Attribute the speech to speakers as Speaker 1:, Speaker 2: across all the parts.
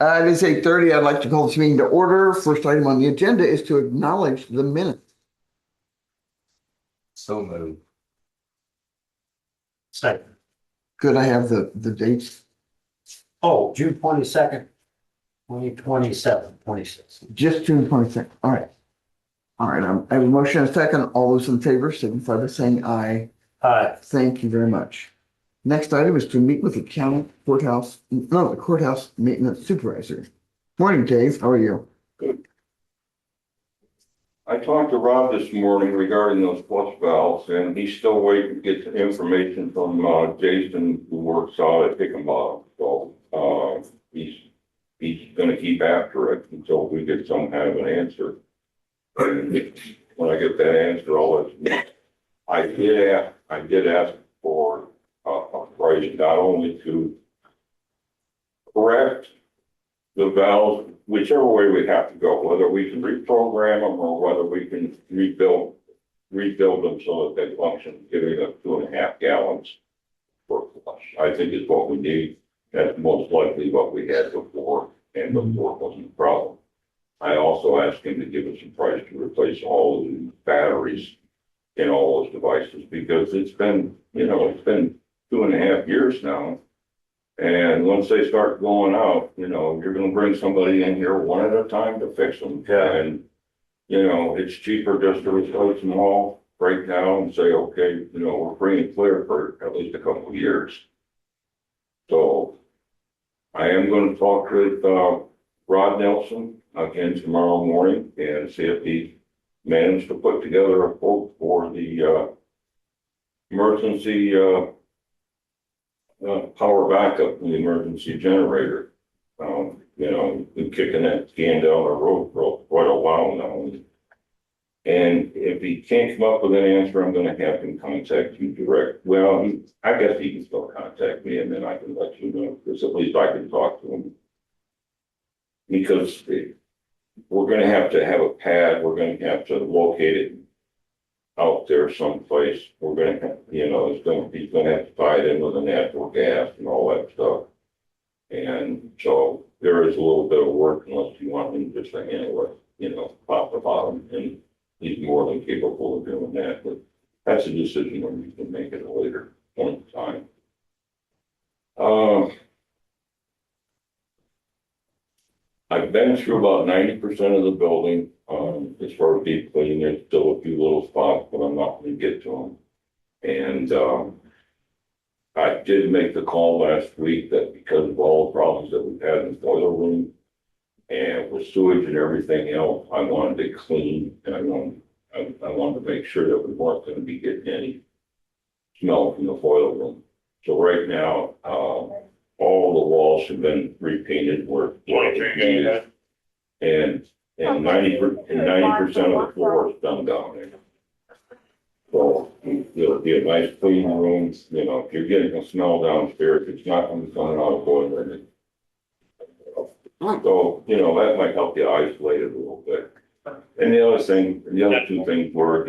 Speaker 1: It is 8:30. I'd like to call this meeting to order. First item on the agenda is to acknowledge the minutes.
Speaker 2: So moved. Second.
Speaker 1: Could I have the dates?
Speaker 2: Oh, June 22nd, 2027, 26.
Speaker 1: Just June 22nd. All right. All right. I have a motion and a second. All those in favor signify by saying aye.
Speaker 2: Aye.
Speaker 1: Thank you very much. Next item is to meet with the the courthouse maintenance supervisor. Morning, Dave. How are you?
Speaker 3: Good. I talked to Rob this morning regarding those flush valves, and he's still waiting to get the information from Jason, who works out at Hickenbottom. So he's going to keep after it until we get some kind of an answer. And when I get that answer, I'll let you know. I did ask for a price not only to correct the valves, whichever way we have to go, whether we can reprogram them or whether we can rebuild them so that they function, giving us 2.5 gallons per flush. I think is what we need. That's most likely what we had before, and before wasn't a problem. I also asked him to give us a price to replace all of the batteries in all those devices, because it's been 2.5 years now. And once they start going out, you're gonna bring somebody in here one at a time to fix them.
Speaker 2: Yeah.
Speaker 3: And, it's cheaper just to replace them all right now and say, okay, we're bringing clear for at least a couple of years. So I am gonna talk with Rod Nelson again tomorrow morning and see if he managed to put together a quote for the emergency power backup in the emergency generator. Been kicking that can down the road for quite a while now. And if he can't come up with an answer, I'm gonna have him contact you direct. Well, I guess he can still contact me and then I can let you know, because at least I can talk to him. Because we're gonna have to have a pad, we're gonna have to locate it out there someplace. We're gonna have, he's gonna have to tie it in with the natural gas and all that stuff. And so there is a little bit of work unless you want him just to handle it, top to bottom, and he's more than capable of doing that, but that's a decision when we can make it a later point in time. I've been through about 90% of the building, as far as deep cleaning. There's still a few little spots, but I'm not going to get to them. And I did make the call last week that because of all the problems that we've had in the boiler room and with sewage and everything else, I wanted to clean, and I wanted to make sure that we weren't going to be getting any smell from the boiler room. So right now, all the walls have been repainted where and 90% of the floor is done down there. So it'll be a nice clean room. If you're getting a smell downstairs, it's not going to come out of boiler. So that might help you isolate it a little bit. And the other two things were,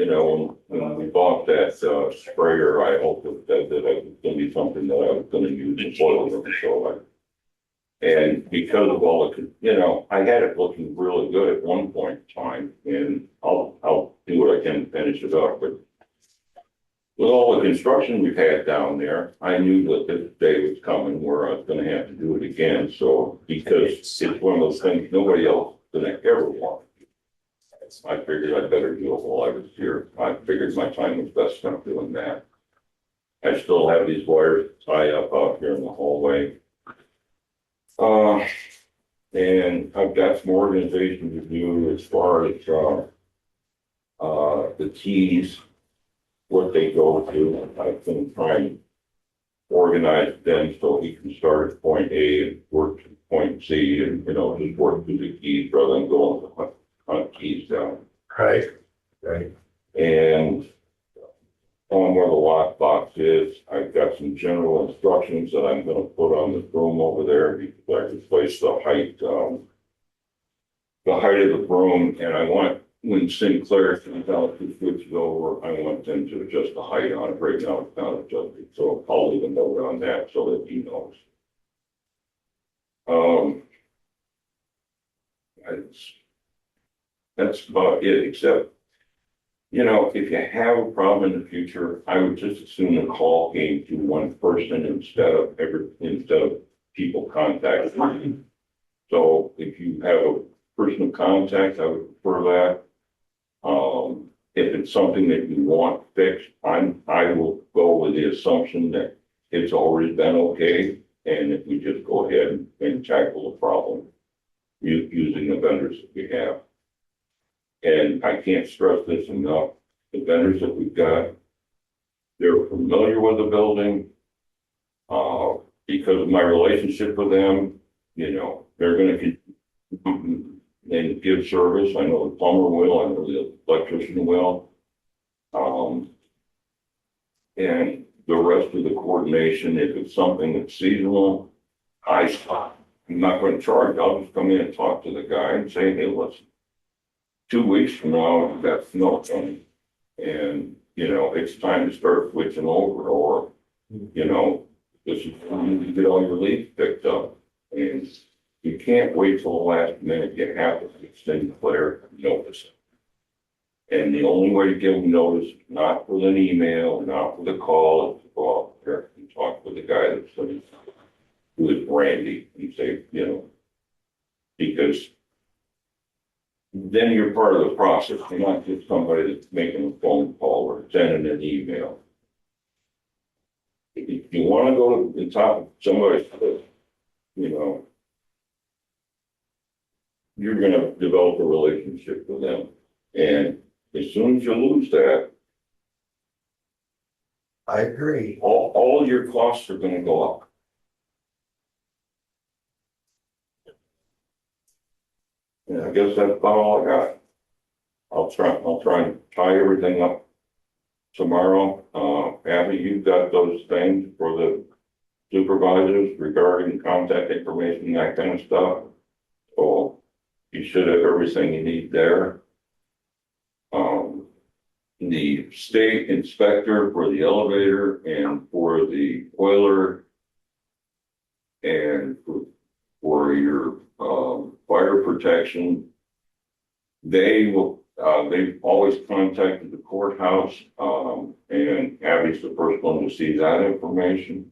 Speaker 3: when we bought that sprayer, I hoped that it was going to be something that I was going to use in boiler room. So and because of all the, I had it looking really good at one point in time, and I'll do what I can to finish it up. But with all the construction we've had down there, I knew that this day was coming where I was going to have to do it again. So because it's one of those things nobody else is going to ever want. I figured I'd better do it while I was here. I figured my time was best spent doing that. I still have these wires tied up out here in the hallway. And I've got some organization to do as far as the keys, what they go to. I've been trying to organize them so we can start at point A and work to point C, and just work through the keys rather than going to hunt keys down.
Speaker 2: Right.
Speaker 3: And on where the lockbox is, I've got some general instructions that I'm gonna put on the broom over there, because I replaced the height of the broom, and I want, when Sinclair comes out to switch it over, I want them to adjust the height on it. Right now it's not adjusted, so I'll leave a note on that so that he knows. That's about it, except, you know, if you have a problem in the future, I would just assume the call came to one person instead of people contacting me. So if you have a personal contact, I would prefer that. If it's something that you want fixed, I will go with the assumption that it's already been okay. And if we just go ahead and tackle the problem using the vendors that we have. And I can't stress this enough, the vendors that we've got, they're familiar with the building. Because of my relationship with them, you know, they're gonna and give service. I know the plumber will, I know the electrician will. And the rest of the coordination, if it's something that's seasonal, I'm not gonna charge. I'll just come in and talk to the guy and say, hey, listen, 2 weeks from now, you've got snow coming. And, you know, it's time to start switching over, or, you know, this is when you get all your leaves picked up. And you can't wait till the last minute. You have to extend declare notice. And the only way to give them notice, not with an email, not with a call, is to go out there and talk with the guy that's who is Randy, and say, you know, because then you're part of the process. You're not just somebody that's making a phone call or sending an email. If you want to go to the top of somebody's list, you know, you're going to develop a relationship with them. And as soon as you lose that,
Speaker 2: I agree.
Speaker 3: all your costs are going to go up. And I guess that's about all I got. I'll try and tie everything up tomorrow. Abby, you've got those things for the supervisors regarding contact information, that kind of stuff. So you should have everything you need there. The state inspector for the elevator and for the boiler and for your fire protection, they've always contacted the courthouse, and Abby's the first one to see that information.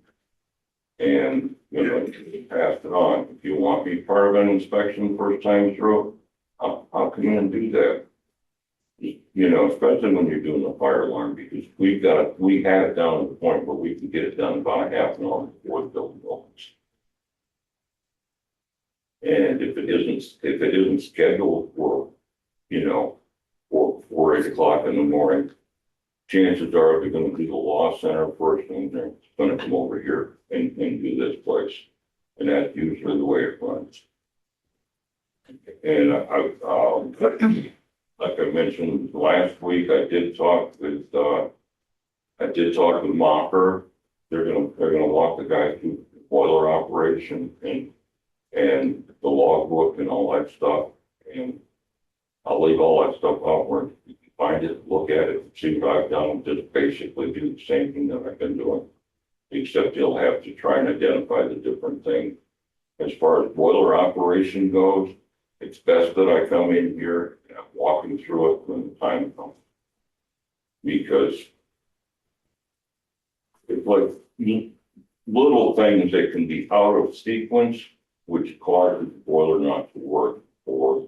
Speaker 3: And, you know, pass it on. If you want to be part of an inspection first time through, I'll come in and do that. You know, especially when you're doing a fire alarm, because we had it down to the point where we could get it done about a half an hour before the building opens. And if it isn't scheduled for, you know, for 8 o'clock in the morning, chances are they're gonna do the law center first, and they're gonna come over here and do this place. And that's usually the way it runs. And like I mentioned last week, I did talk with Mocker. They're gonna walk the guy through the boiler operation and the logbook and all that stuff. And I'll leave all that stuff out where you can find it, look at it, see what I've done, just basically do the same thing that I've been doing. Except you'll have to try and identify the different things. As far as boiler operation goes, it's best that I come in here and I'm walking through it when the time comes. Because it's like little things that can be out of sequence, which causes the boiler not to work, or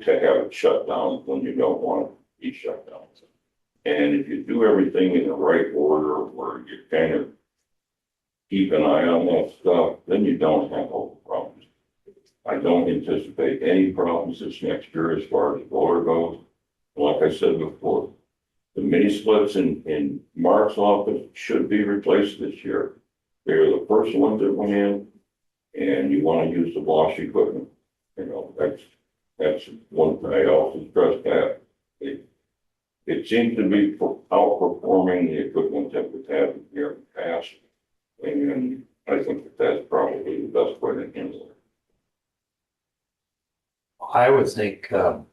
Speaker 3: to have it shut down when you don't want it to be shut down. And if you do everything in the right order, where you kind of keep an eye on that stuff, then you don't have all the problems. I don't anticipate any problems this next year as far as the boiler goes. Like I said before, the mini splits in Mark's office should be replaced this year. They're the first ones that went in, and you want to use the Bosch equipment. You know, that's one thing I also stress that. It seems to be outperforming the equipment that we've had here in the past. And I think that's probably the best way to handle it.
Speaker 2: I would think, and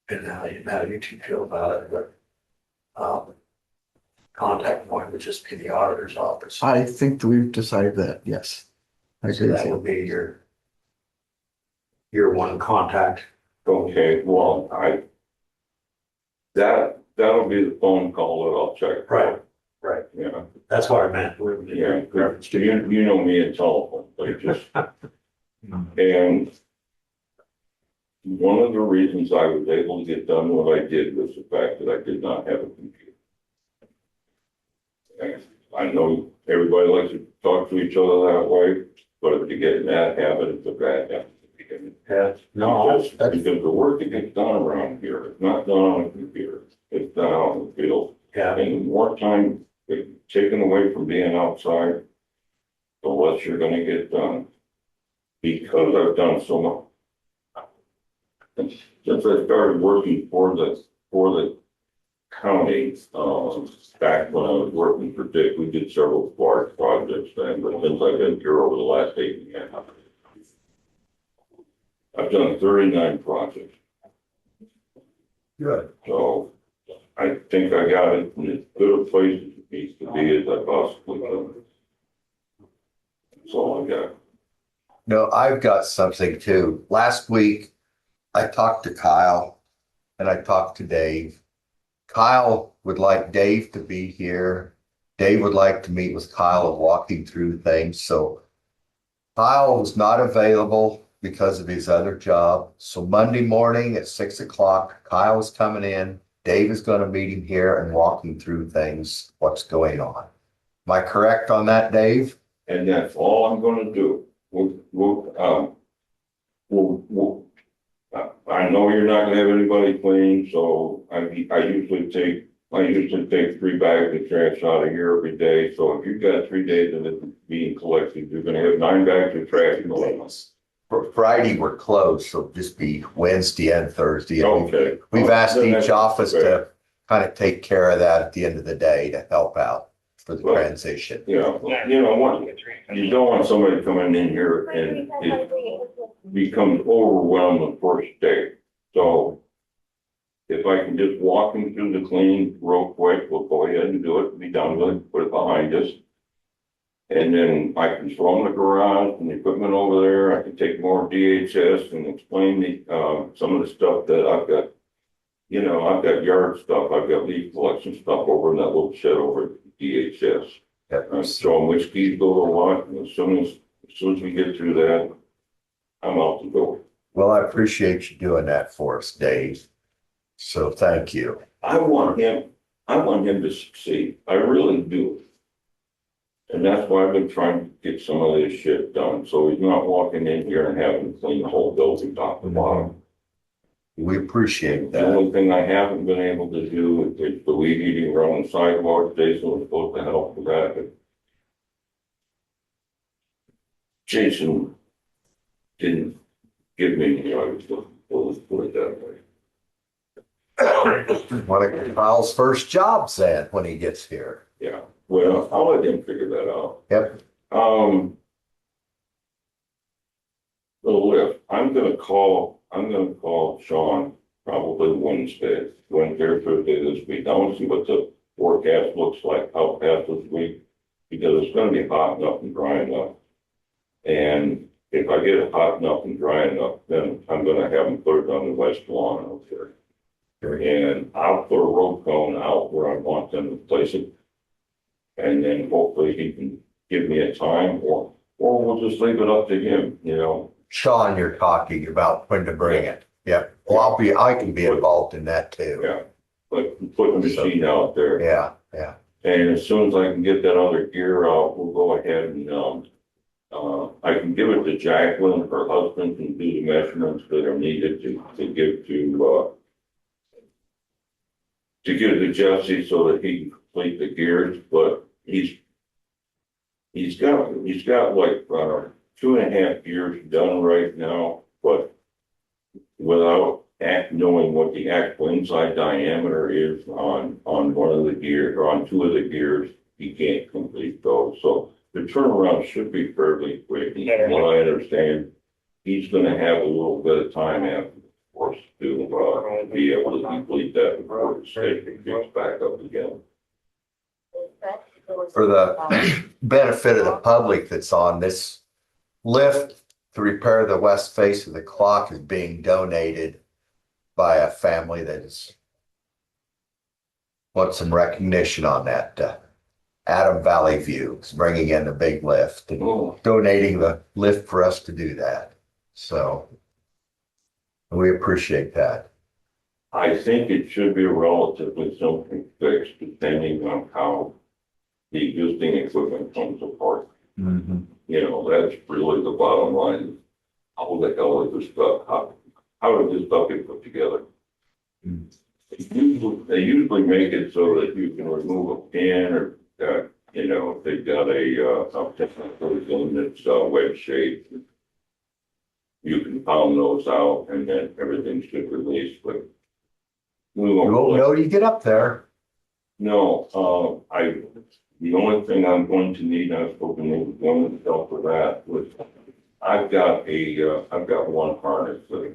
Speaker 2: how you two feel about it, but contact point would just be the auditor's office.
Speaker 1: I think that we've decided that, yes. I
Speaker 2: So
Speaker 1: agree with
Speaker 2: that
Speaker 1: you.
Speaker 2: would be your your one contact.
Speaker 3: Okay, well, that'll be the phone call that I'll check.
Speaker 2: Right, right.
Speaker 3: Yeah,
Speaker 2: That's what I meant.
Speaker 3: yeah, you know me in telephone, but just, and one of the reasons I was able to get done what I did was the fact that I did not have a computer. And I know everybody likes to talk to each other that way, but to get in that habit, it's a bad habit.
Speaker 2: Yeah, no,
Speaker 3: Because the work that gets done around here is not done on a computer, it's done out in the field.
Speaker 2: yeah,
Speaker 3: And the more time taken away from being outside, the less you're gonna get done. Because I've done so much. Since I started working for the county, back when I was working for Dick, we did several large projects then, but since I've been here over the last 8 years, I've done 39 projects.
Speaker 2: good.
Speaker 3: So I think I got it in as good a place as it needs to be as I possibly can. That's all I got.
Speaker 4: No, I've got something too. Last week, I talked to Kyle and I talked to Dave. Kyle would like Dave to be here. Dave would like to meet with Kyle and walking through things. So Kyle was not available because of his other job. So Monday morning at 6 o'clock, Kyle is coming in. Dave is going to meet him here and walking through things, what's going on. Am I correct on that, Dave?
Speaker 3: And that's all I'm gonna do. I know you're not gonna have anybody clean, so I usually take 3 bags of trash out of here every day. So if you've got 3 days of it being collected, you're gonna have 9 bags of trash going on.
Speaker 4: For Friday, we're closed, so just be Wednesday and Thursday. And
Speaker 3: Okay.
Speaker 4: We've asked
Speaker 3: Then
Speaker 4: each
Speaker 3: that's
Speaker 4: office
Speaker 3: fair.
Speaker 4: to kind of take care of that at the end of the day to help out for the
Speaker 3: Well,
Speaker 4: transition.
Speaker 3: Yeah, you know what, you don't want somebody coming in here and it becomes overwhelmed the first day. So if I can just walk them through the clean real quick, we'll go ahead and do it, be done with it, put it behind us. And then I can throw in the garage and the equipment over there. I can take more DHS and explain some of the stuff that I've got. You know, I've got yard stuff, I've got leaf collection stuff over in that little shed over at DHS. Show them which keys go to what, and as soon as we get through that, I'm out the door.
Speaker 4: Well, I appreciate you doing that for us, Dave. So thank you.
Speaker 3: I want him to succeed, I really do. And that's why I've been trying to get some of this shit done, so he's not walking in here and having to clean the whole building top to bottom.
Speaker 4: We appreciate
Speaker 3: The
Speaker 4: that.
Speaker 3: only thing I haven't been able to do is the weed eating around the sidewalk. Jason was supposed to help with that, but Jason didn't give me the right to put it that way.
Speaker 4: One of Kyle's first jobs then when he gets here.
Speaker 3: Yeah, well, I'll let him figure that out.
Speaker 4: Yep.
Speaker 3: The lift, I'm gonna call Sean probably Wednesday or Thursday this week. I want to see what the forecast looks like out past this week, because it's gonna be hot enough and dry enough. And if I get it hot enough and dry enough, then I'm gonna have them put it on the west lawn out there. And I'll put a road cone out where I want them to place it. And then hopefully he can give me a time, or we'll just leave it up to him, you know.
Speaker 4: Sean, you're talking about when to bring it. Yep. Well, I can be involved in that too.
Speaker 3: Yeah, but put the machine out there.
Speaker 4: Yeah, yeah.
Speaker 3: And as soon as I can get that other gear out, we'll go ahead and, I can give it to Jacqueline, her husband, and do the measurements that are needed to give to Jesse so that he can complete the gears, but he's got like, 2.5 years done right now, but without knowing what the actual inside diameter is on one of the gears, or on 2 of the gears, he can't complete those. So the turnaround should be fairly quick. From what I understand, he's gonna have a little bit of time after the course to be able to complete that before the state gets back up again.
Speaker 4: For the benefit of the public that's on this lift, to repair the west face of the clock is being donated by a family that is wants some recognition on that. Adam Valley View is bringing in the big lift and
Speaker 3: Oh,
Speaker 4: donating the lift for us to do that. So we appreciate that.
Speaker 3: I think it should be a relatively simple fix depending on how the existing equipment comes apart. You know, that's really the bottom line. How the hell is this stuff, how did this stuff get put together? They usually make it so that you can remove a pin or, you know, if they've got something that's wedge shaped. You can pound those out and then everything should release, but. We
Speaker 4: You
Speaker 3: won't.
Speaker 4: won't know till you get up there.
Speaker 3: No, the only thing I'm going to need, I was hoping they would go and help with that, was I've got one harness that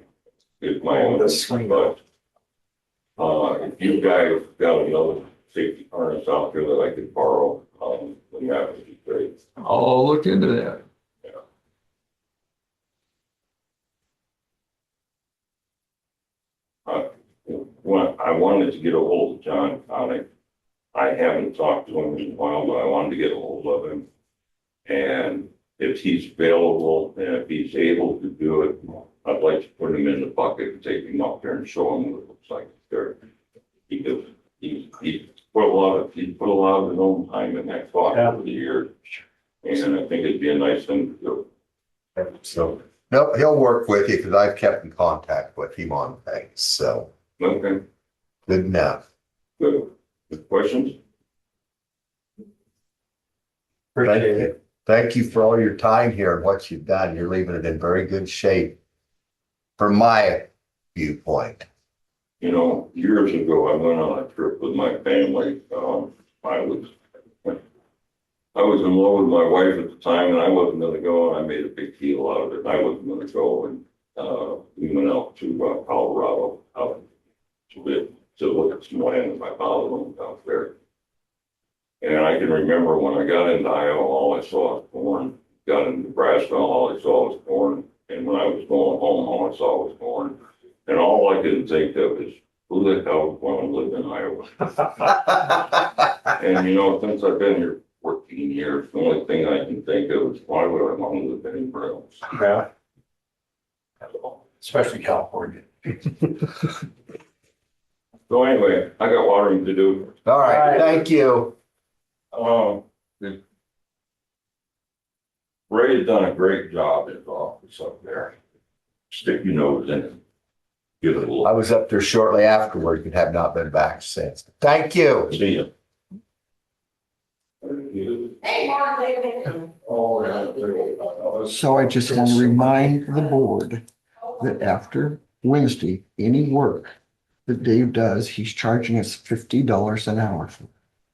Speaker 3: is my own, but if you guys got another safety harness out there that I could borrow, then that would be great.
Speaker 5: I'll look into that.
Speaker 3: I wanted to get a hold of John Connick. I haven't talked to him in a while, but I wanted to get a hold of him. And if he's available and if he's able to do it, I'd like to put him in the bucket and take him up there and show him what it looks like there. Because he put a lot of his own time in that clock over the years. And I think it'd be a nice thing to do.
Speaker 4: So, nope, he'll work with you because I've kept in contact with him on things. So
Speaker 3: Okay,
Speaker 4: good enough.
Speaker 3: good. Good questions?
Speaker 4: Thank you. Thank you for all your time here and what you've done. You're leaving it in very good shape from my viewpoint.
Speaker 3: You know, years ago, I went on a trip with my family. I was in love with my wife at the time and I wasn't gonna go, and I made a big deal out of it. I wasn't gonna go, and we went out to Colorado, out to look at some land that my father owned out there. And I can remember when I got into Iowa, all I saw was corn. Got into Nebraska, all I saw was corn. And when I was going home, all I saw was corn. And all I could think of is, who the hell would want to live in Iowa? And you know, since I've been here 14 years, the only thing I can think of is, why would I want to live anywhere else?
Speaker 2: Yeah. Especially California.
Speaker 3: So anyway, I got watering to do.
Speaker 4: All right, thank you.
Speaker 3: Ray has done a great job in his office up there. Stick your nose in it. Give it a
Speaker 4: I
Speaker 3: look.
Speaker 4: was up there shortly afterwards and have not been back since. Thank you.
Speaker 3: See you.
Speaker 1: So I just want to remind the board that after Wednesday, any work that Dave does, he's charging us $50 an hour.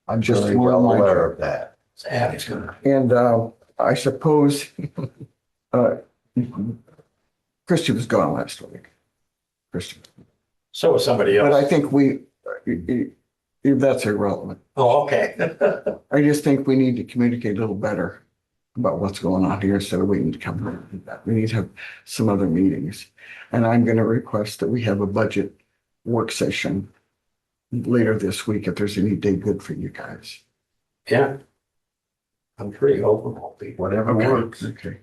Speaker 4: I'm
Speaker 1: Just
Speaker 4: very
Speaker 1: more
Speaker 4: well
Speaker 1: like
Speaker 4: aware
Speaker 1: it.
Speaker 4: of that.
Speaker 2: Abby's gonna.
Speaker 1: And I suppose Christy was gone last week. Christy.
Speaker 2: So was somebody
Speaker 1: But I
Speaker 2: else.
Speaker 1: think that's irrelevant.
Speaker 2: Oh, okay.
Speaker 1: I just think we need to communicate a little better about what's going on here instead of waiting to come here. We need to have some other meetings. And I'm going to request that we have a budget work session later this week if there's any day good for you guys.
Speaker 2: Yeah. I'm pretty open.
Speaker 4: Whatever
Speaker 1: Okay.
Speaker 4: works.
Speaker 1: Okay.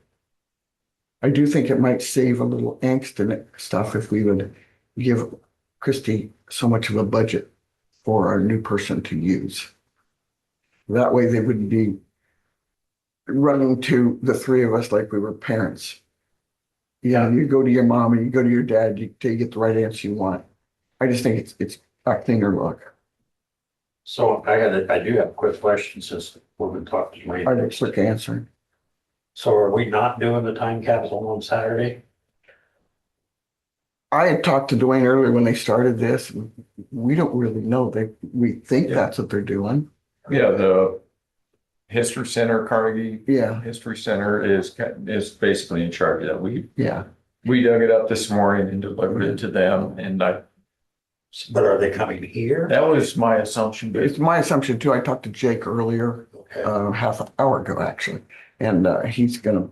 Speaker 1: I do think it might save a little angst and stuff if we would give Christy so much of a budget for our new person to use. That way they wouldn't be running to the three of us like we were parents. Yeah, you go to your mom and you go to your dad till you get the right answer you want. I just think it's a cleaner look.
Speaker 2: So I do have a quick question since we've been talking to
Speaker 1: I have a
Speaker 2: Ray.
Speaker 1: quick answer.
Speaker 2: So are we not doing the time capsule on Saturday?
Speaker 1: I had talked to Dwayne earlier when they started this. We don't really know. We think that's what they're doing.
Speaker 5: Yeah, the History Center, Carnegie
Speaker 1: Yeah,
Speaker 5: History Center is basically in charge of that.
Speaker 1: yeah.
Speaker 5: We dug it up this morning and delivered it to them, and
Speaker 2: But are they coming here?
Speaker 5: that was my assumption.
Speaker 1: It's my assumption too. I talked to Jake earlier,
Speaker 2: Okay.
Speaker 1: half an hour ago, actually. And he's gonna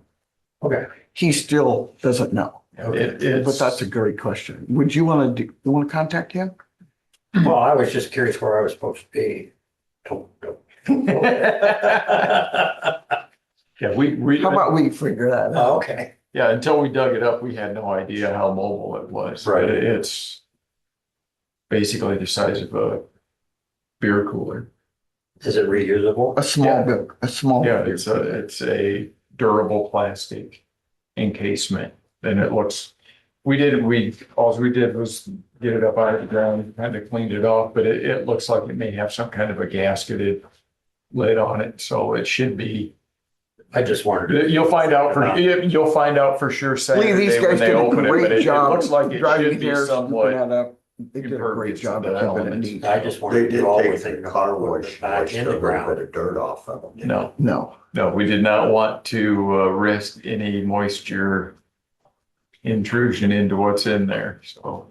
Speaker 2: Okay.
Speaker 1: He still doesn't know,
Speaker 5: It's.
Speaker 1: but that's a great question. Would you want to you want to contact him?
Speaker 2: Well, I was just curious where I was supposed to be. Don't.
Speaker 5: Yeah, we.
Speaker 1: How about we figure that
Speaker 2: Oh,
Speaker 1: out?
Speaker 2: okay.
Speaker 5: Yeah, until we dug it up, we had no idea how mobile it was.
Speaker 2: Right.
Speaker 5: But it's basically the size of a beer cooler.
Speaker 2: Is it reusable?
Speaker 1: A small
Speaker 5: Yeah.
Speaker 1: bit, a small.
Speaker 5: Yeah, it's a durable plastic encasement, and it looks. All we did was get it up out of the ground, kind of cleaned it off, but it looks like it may have some kind of a gasketed lid on it, so it should be.
Speaker 2: I just wondered.
Speaker 5: You'll find out for sure
Speaker 1: Lee,
Speaker 5: Saturday
Speaker 1: these
Speaker 5: when
Speaker 1: guys
Speaker 5: they
Speaker 1: did a
Speaker 5: open it, but
Speaker 1: great
Speaker 5: it
Speaker 1: job
Speaker 5: looks like it
Speaker 1: driving
Speaker 5: should be
Speaker 1: here, scooping
Speaker 5: somewhat.
Speaker 1: that up. They did a great
Speaker 5: impervious
Speaker 1: job
Speaker 5: to
Speaker 1: of
Speaker 5: the
Speaker 1: keeping it
Speaker 5: elements.
Speaker 1: neat.
Speaker 2: I just
Speaker 4: They
Speaker 2: wondered.
Speaker 4: did
Speaker 2: you all were
Speaker 4: take the
Speaker 2: thinking
Speaker 4: car
Speaker 2: about putting
Speaker 4: wash,
Speaker 2: it back in the
Speaker 4: a little bit
Speaker 2: ground.
Speaker 4: of dirt off of them.
Speaker 5: No,
Speaker 1: No,
Speaker 5: we did not want to risk any moisture intrusion into what's in there. So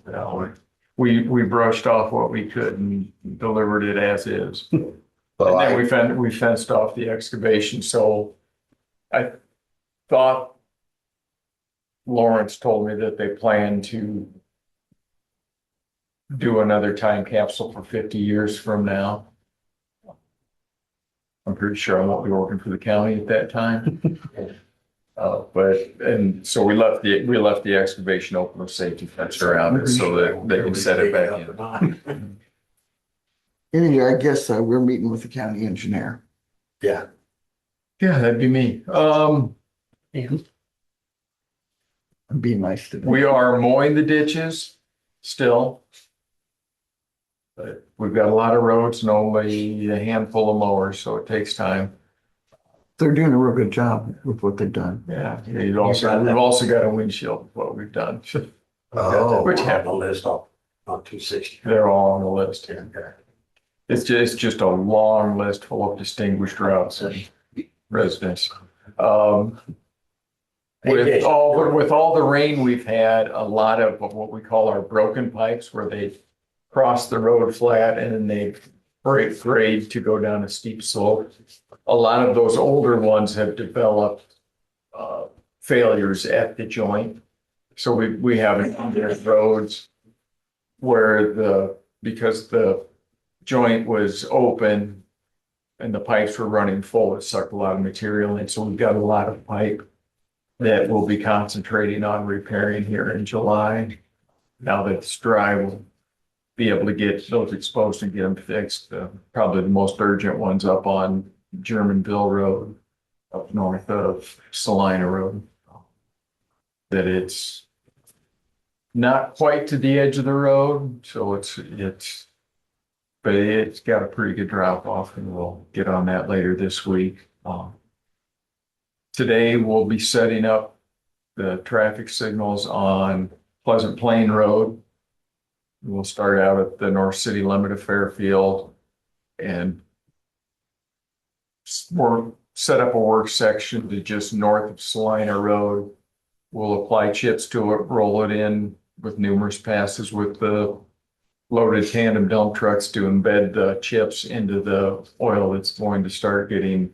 Speaker 5: we brushed off what we could and delivered it as is.
Speaker 4: Well,
Speaker 5: And then we fenced off the excavation. So I thought Lawrence told me that they plan to do another time capsule for 50 years from now. I'm pretty sure I won't be working for the county at that time. And so we left the excavation open with safety fence around it so that they can set it back in.
Speaker 1: anyway, I guess we're meeting with the county engineer.
Speaker 2: Yeah.
Speaker 5: Yeah, that'd be me.
Speaker 1: And be nice to them.
Speaker 5: We are mowing the ditches still. But we've got a lot of roads and only a handful of mowers, so it takes time.
Speaker 1: They're doing a real good job with what they've done.
Speaker 5: Yeah, we've also got a windshield with what we've done.
Speaker 4: Oh,
Speaker 5: Which
Speaker 2: On
Speaker 5: happened.
Speaker 2: the list on 260.
Speaker 5: They're all on the list.
Speaker 2: Okay.
Speaker 5: It's just a long list full of distinguished routes and residents. With all the rain we've had, a lot of what we call our broken pipes where they cross the road flat and then they break grade to go down a steep slope. A lot of those older ones have developed failures at the joint. So we have roads where because the joint was open and the pipes were running full, it sucked a lot of material in. So we've got a lot of pipe that we'll be concentrating on repairing here in July. Now that it's dry, we'll be able to get those exposed and get them fixed. Probably the most urgent ones up on Germanville Road, up north of Salina Road. That it's not quite to the edge of the road, so but it's got a pretty good drop off, and we'll get on that later this week. Today, we'll be setting up the traffic signals on Pleasant Plain Road. We'll start out at the north city limit of Fairfield and set up a work section to just north of Salina Road. We'll apply chips to it, roll it in with numerous passes with the loaded tandem dump trucks to embed the chips into the oil that's going to start getting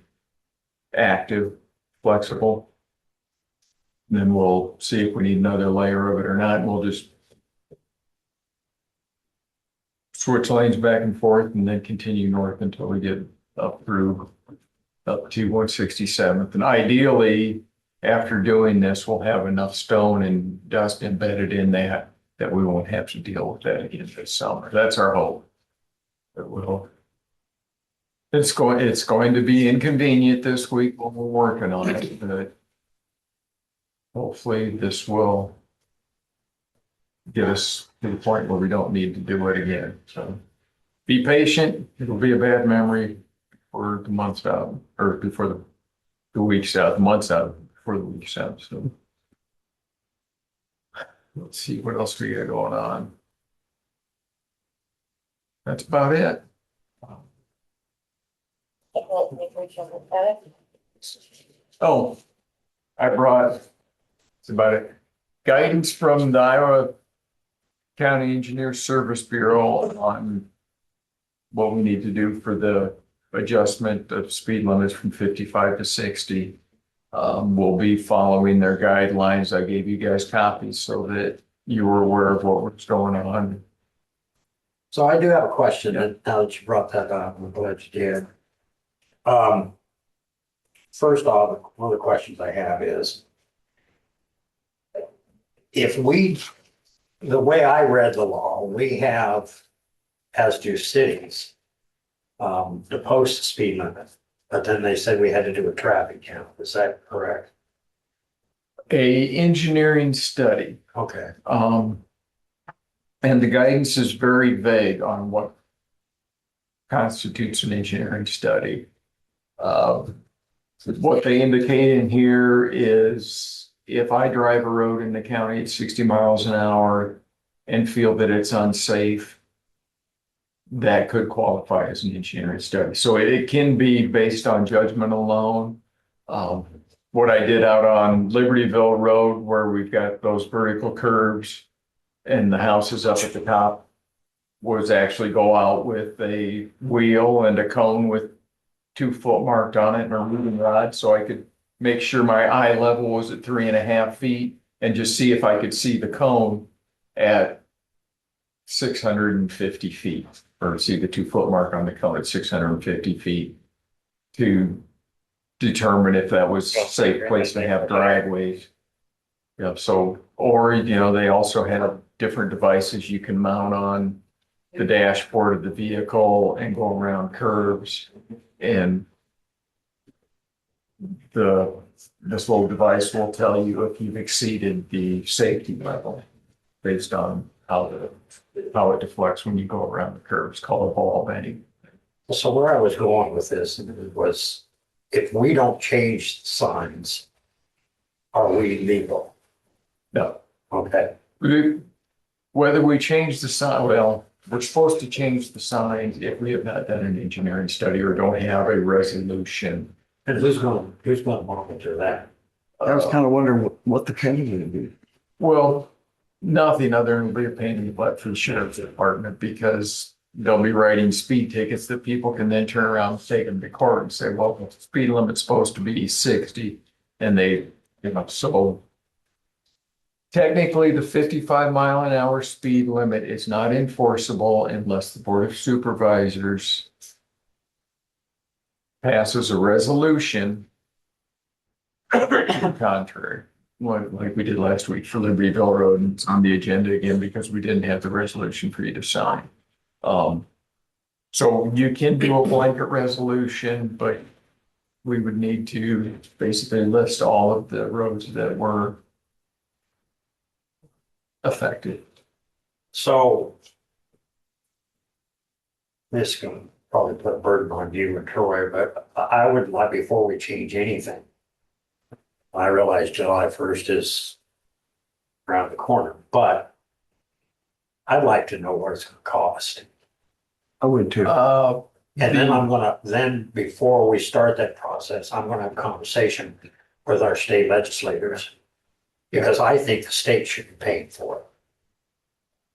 Speaker 5: active, flexible. And then we'll see if we need another layer of it or not. We'll just switch lanes back and forth and then continue north until we get up to 167th. And ideally, after doing this, we'll have enough stone and dust embedded in that we won't have to deal with that again this summer. That's our hope. It's going to be inconvenient this week when we're working on it, but hopefully this will get us to the point where we don't need to do it again. So be patient. It'll be a bad memory for the months out, or before the weeks out, the months out, before the weeks out. So let's see what else we got going on. That's about it. Oh, it's about it. Guidance from the Iowa County Engineer Service Bureau on what we need to do for the adjustment of speed limits from 55 to 60. We'll be following their guidelines. I gave you guys copies so that you were aware of what was going on.
Speaker 2: So I do have a question,
Speaker 5: Yeah.
Speaker 2: now that you brought that up, I'm glad you did. First off, one of the questions I have is, if we, the way I read the law, we have, as do cities, to post the speed limit, but then they said we had to do a traffic count. Is that correct?
Speaker 5: A engineering study,
Speaker 2: Okay.
Speaker 5: and the guidance is very vague on what constitutes an engineering study. What they indicate in here is if I drive a road in the county at 60 miles an hour and feel that it's unsafe, that could qualify as an engineering study. So it can be based on judgment alone. What I did out on Libertyville Road, where we've got those vertical curves and the house is up at the top, was actually go out with a wheel and a cone with 2 foot marked on it and a moving rod, so I could make sure my eye level was at 3.5 feet and just see if I could see the cone at 650 feet, or see the 2 foot mark on the cone at 650 feet to determine if that was a safe place to have driveways. Yeah, so, or, they also have different devices you can mount on the dashboard of the vehicle and go around curves. And this little device will tell you if you've exceeded the safety level based on how it deflects when you go around the curves, called a ball bending.
Speaker 2: So where I was going with this was, if we don't change signs, are we legal?
Speaker 5: No.
Speaker 2: Okay.
Speaker 5: Whether we change the sign, well, we're supposed to change the signs if we have not done an engineering study or don't have a resolution.
Speaker 2: And who's gonna monitor that?
Speaker 1: I was kind of wondering what the penalty would be.
Speaker 5: Well, nothing other than be a pain in the butt for the sheriff's department, because they'll be writing speed tickets that people can then turn around and take them to court and say, well, the speed limit's supposed to be 60. And they, so technically the 55-mile-an-hour speed limit is not enforceable unless the Board of Supervisors passes a resolution contrary, like we did last week for Libertyville Road, and it's on the agenda again because we didn't have the resolution for you to sign. So you can do a blanket resolution, but we would need to basically list all of the roads that were affected.
Speaker 2: So this is gonna probably put a burden on you and Troy, but I would like, before we change anything, I realize July 1st is around the corner, but I'd like to know what it's gonna cost.
Speaker 1: I would too.
Speaker 2: And then before we start that process, I'm gonna have a conversation with our state legislators. Because I think the state should be paying for it.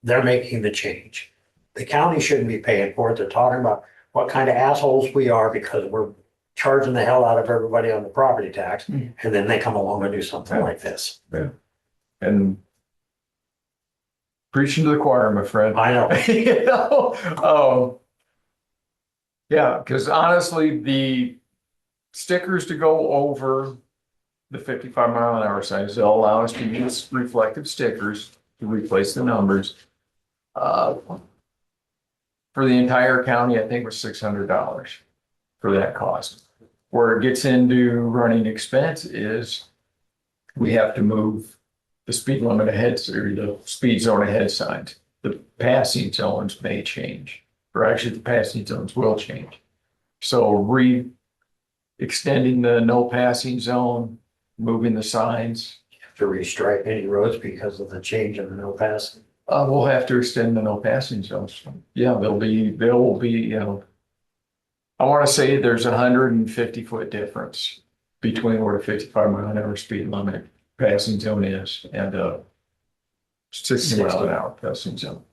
Speaker 2: They're making the change. The county shouldn't be paying for it. They're talking about what kind of assholes we are because we're charging the hell out of everybody on the property tax. And then they come along and do something like this.
Speaker 5: And preaching to the choir, my friend.
Speaker 2: I know.
Speaker 5: Yeah, because honestly, the stickers to go over the 55-mile-an-hour signs, they'll allow us to use reflective stickers to replace the numbers. For the entire county, I think it was $600 for that cost. Where it gets into running expense is we have to move the speed limit ahead, or the speed zone ahead signs. The passing zones may change, or actually the passing zones will change. So extending the no passing zone, moving the signs.
Speaker 2: To restripe any roads because of the change in the no passing.
Speaker 5: We'll have to extend the no passing zones. Yeah, there will be, I want to say there's 150-foot difference between where a 55-mile-an-hour speed limit passing zone is and a 60-mile-an-hour passing zone.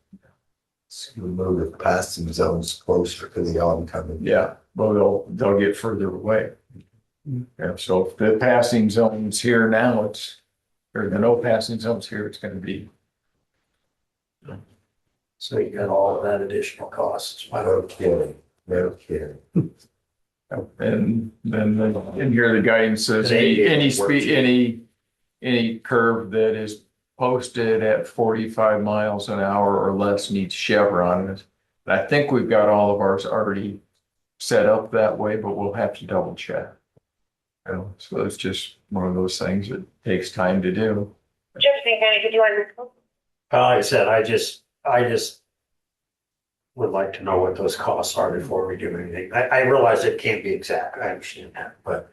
Speaker 4: So you move the passing zones closer to the oncoming.
Speaker 5: Yeah, well, they'll get further away. Yeah, so if the passing zones here now, or the no passing zones here, it's gonna be.
Speaker 2: So you got all of that additional costs.
Speaker 4: No kidding, no kidding.
Speaker 5: And then in here, the guidance says any speed, any curve that is posted at 45 miles an hour or less needs chevron. I think we've got all of ours already set up that way, but we'll have to double check. So it's just one of those things that takes time to do.
Speaker 6: Jefferson County, could you want
Speaker 2: Like I said, I just would like to know what those costs are before we do anything. I realize it can't be exact, I understand that, but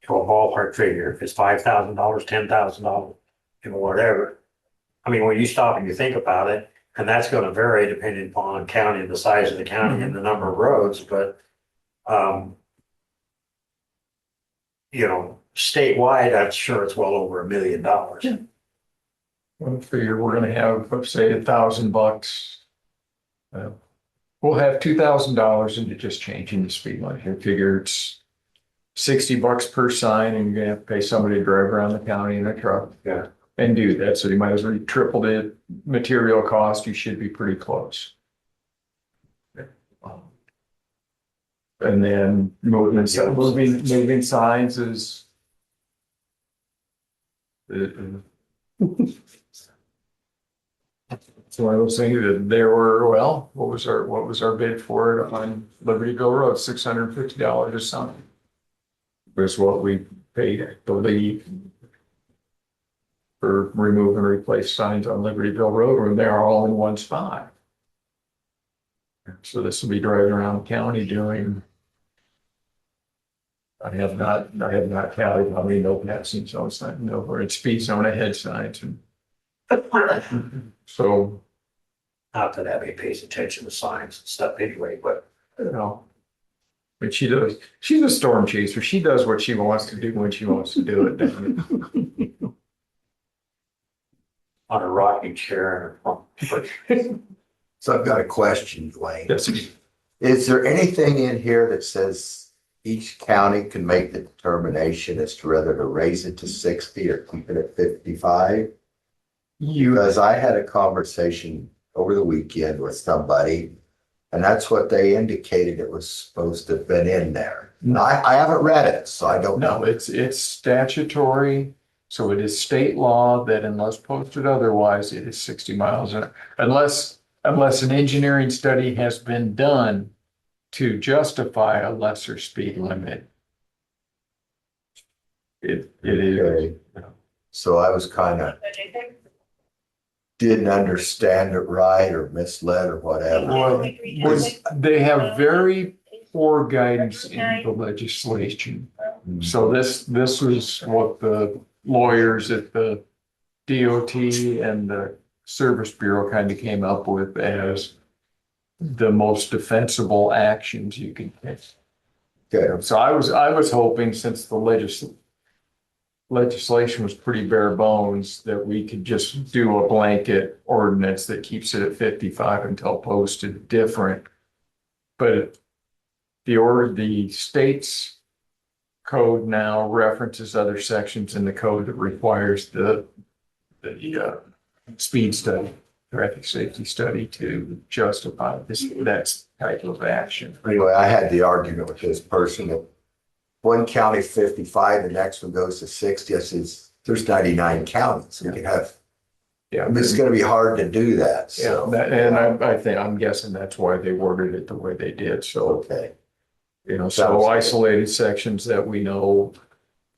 Speaker 2: a ballpark figure, if it's $5,000, $10,000, whatever. I mean, when you stop and you think about it, and that's gonna vary depending upon county, the size of the county and the number of roads, but statewide, I'm sure it's well over $1 million.
Speaker 5: Well, figure we're gonna have, let's say, $1,000. We'll have $2,000 into just changing the speed limit. I figure it's $60 per sign, and you're gonna have to pay somebody to drive around the county in a truck.
Speaker 2: Yeah.
Speaker 5: And do that, so you might as well triple the material cost, you should be pretty close. And then moving signs is. It's one of those things that there were, well, what was our bid for it on Libertyville Road, $650 a sign. Was what we paid, I believe, for remove and replace signs on Libertyville Road, and they're all in one spot. So this will be driving around the county doing. I have not tallied how many no passing zones, or it's speed zone ahead signs, and so.
Speaker 2: Not that Abby pays attention to signs and stuff anyway, but
Speaker 5: But she's a storm chaser. She does what she wants to do when she wants to do it.
Speaker 2: on a rocking chair and
Speaker 4: So I've got a question, Dwayne.
Speaker 5: Yes.
Speaker 4: Is there anything in here that says each county can make the determination as to whether to raise it to 60 or keep it at 55? Because I had a conversation over the weekend with somebody, and that's what they indicated it was supposed to have been in there. I haven't read it, so I don't know.
Speaker 5: No, it's statutory. So it is state law that unless posted otherwise, it is 60 miles an hour. Unless an engineering study has been done to justify a lesser speed limit. It is.
Speaker 4: Okay. So I was kind of didn't understand it right or misled or whatever.
Speaker 5: Well, they have very poor guidance in the legislation. So this was what the lawyers at the DOT and the Service Bureau kind of came up with as the most defensible actions you can take.
Speaker 4: Okay.
Speaker 5: So I was hoping, since the legislation was pretty bare bones, that we could just do a blanket ordinance that keeps it at 55 until posted different. But the state's code now references other sections in the code that requires the speed study, traffic safety study to justify that type of action.
Speaker 4: Anyway, I had the argument with this person that one county 55, the next one goes to 60. I says, there's 99 counties. We can have,
Speaker 5: Yeah.
Speaker 4: it's going to be hard to do that. So,
Speaker 5: I'm guessing that's why they worded it the way they did. So,
Speaker 4: okay.
Speaker 5: so
Speaker 4: Sounds good.
Speaker 5: isolated sections that we know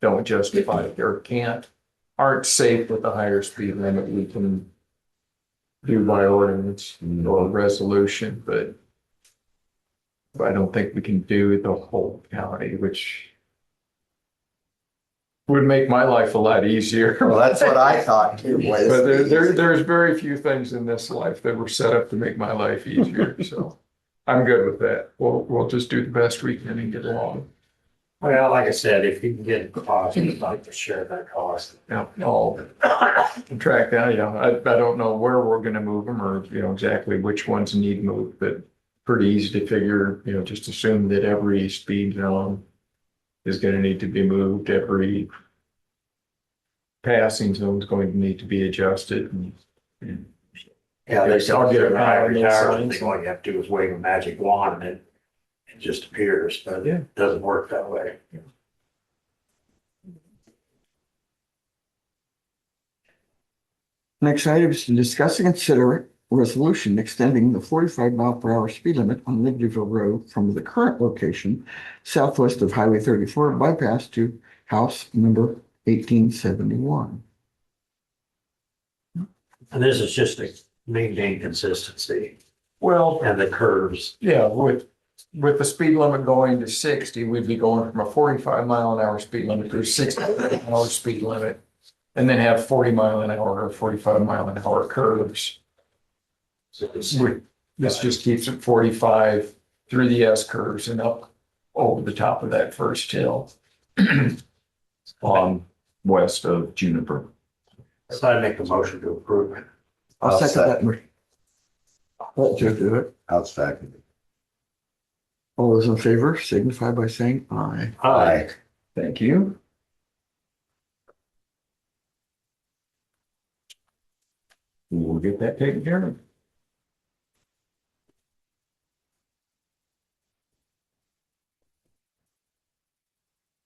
Speaker 5: don't justify or aren't safe with the higher speed limit, we can do by ordinance or resolution, but I don't think we can do the whole county, which would make my life a lot easier.
Speaker 4: Well, that's what I thought too. Boy,
Speaker 5: But
Speaker 4: this is easy.
Speaker 5: there's very few things in this life that were set up to make my life easier, so I'm good with that. We'll just do the best we can and get along.
Speaker 2: well, like I said, if you can get a cost, I'd like to share that cost.
Speaker 5: Yeah, I'll track down, I don't know where we're gonna move them or, exactly which ones need moved, but pretty easy to figure, just assume that every speed zone is gonna need to be moved. Every passing zone is going to need to be adjusted and
Speaker 2: Yeah, they say
Speaker 5: I'll get
Speaker 2: they're
Speaker 5: a
Speaker 2: not
Speaker 5: file and
Speaker 2: retired,
Speaker 5: sign
Speaker 2: and
Speaker 5: some.
Speaker 2: all you have to do is wave a magic wand and it just appears, but
Speaker 5: Yeah.
Speaker 2: it doesn't work that way.
Speaker 1: Next item is to discuss and consider resolution extending the 45 mile/hour speed limit on Libertyville Road from the current location southwest of Highway 34 bypass to house number 1871.
Speaker 2: And this is just to maintain consistency
Speaker 5: well,
Speaker 2: and the curves.
Speaker 5: yeah, with the speed limit going to 60, we'd be going from a 45 mile/hour speed limit to a 60 mile/hour speed limit. And then have 40 mile/hour or 45 mile/hour curves. This just keeps it 45 through the S curves and up over the top of that first hill. On west of Juniper.
Speaker 2: So I make a motion to approve it.
Speaker 1: I'll second that. Let Joe do it.
Speaker 4: I'll second it.
Speaker 1: All those in favor signify by saying aye.
Speaker 4: Aye.
Speaker 5: Thank you. We'll get that taken care of.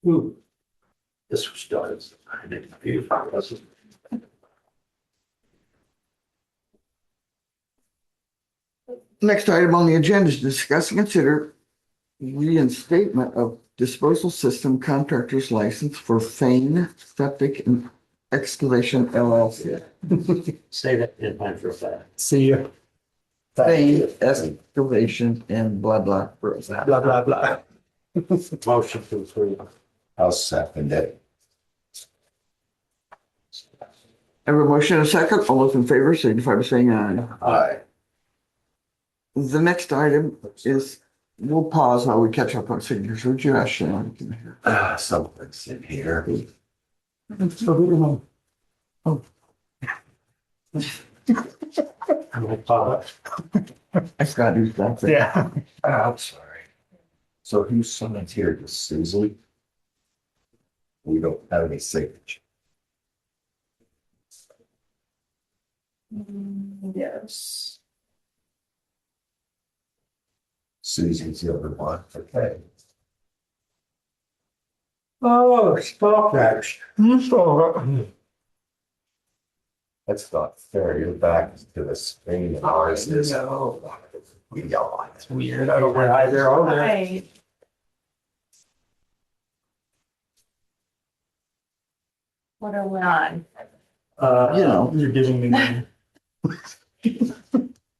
Speaker 2: Ooh. This was done. I didn't beautiful, wasn't it?
Speaker 1: Next item on the agenda is to discuss and consider reinstatement of disposal system contractor's license for Fane Septic and Excavation LLC.
Speaker 2: Say that in mind for a fact.
Speaker 7: See ya.
Speaker 1: Fane Excavation and blah, blah, blah.
Speaker 7: Blah, blah, blah.
Speaker 2: Motion to approve.
Speaker 4: I'll second it.
Speaker 1: I have a motion and a second. All those in favor signify by saying aye.
Speaker 4: Aye.
Speaker 1: The next item is, we'll pause while we catch up on signatures. Would you ask Shannon?
Speaker 4: Something's in here.
Speaker 1: Oh,
Speaker 2: I'm gonna pause.
Speaker 1: I forgot who's that.
Speaker 7: Yeah.
Speaker 4: I'm sorry. So whose sign's here? Just Susie? We don't have any signature.
Speaker 8: Yes.
Speaker 4: Susie's the other one. Okay.
Speaker 2: Oh, stop that.
Speaker 4: That's not fair. You're back to the screen and ours is.
Speaker 7: No.
Speaker 4: We yell
Speaker 7: It's weird. I don't know either. Oh, there.
Speaker 8: Right. What are we on?
Speaker 1: You know,
Speaker 7: You're giving me money,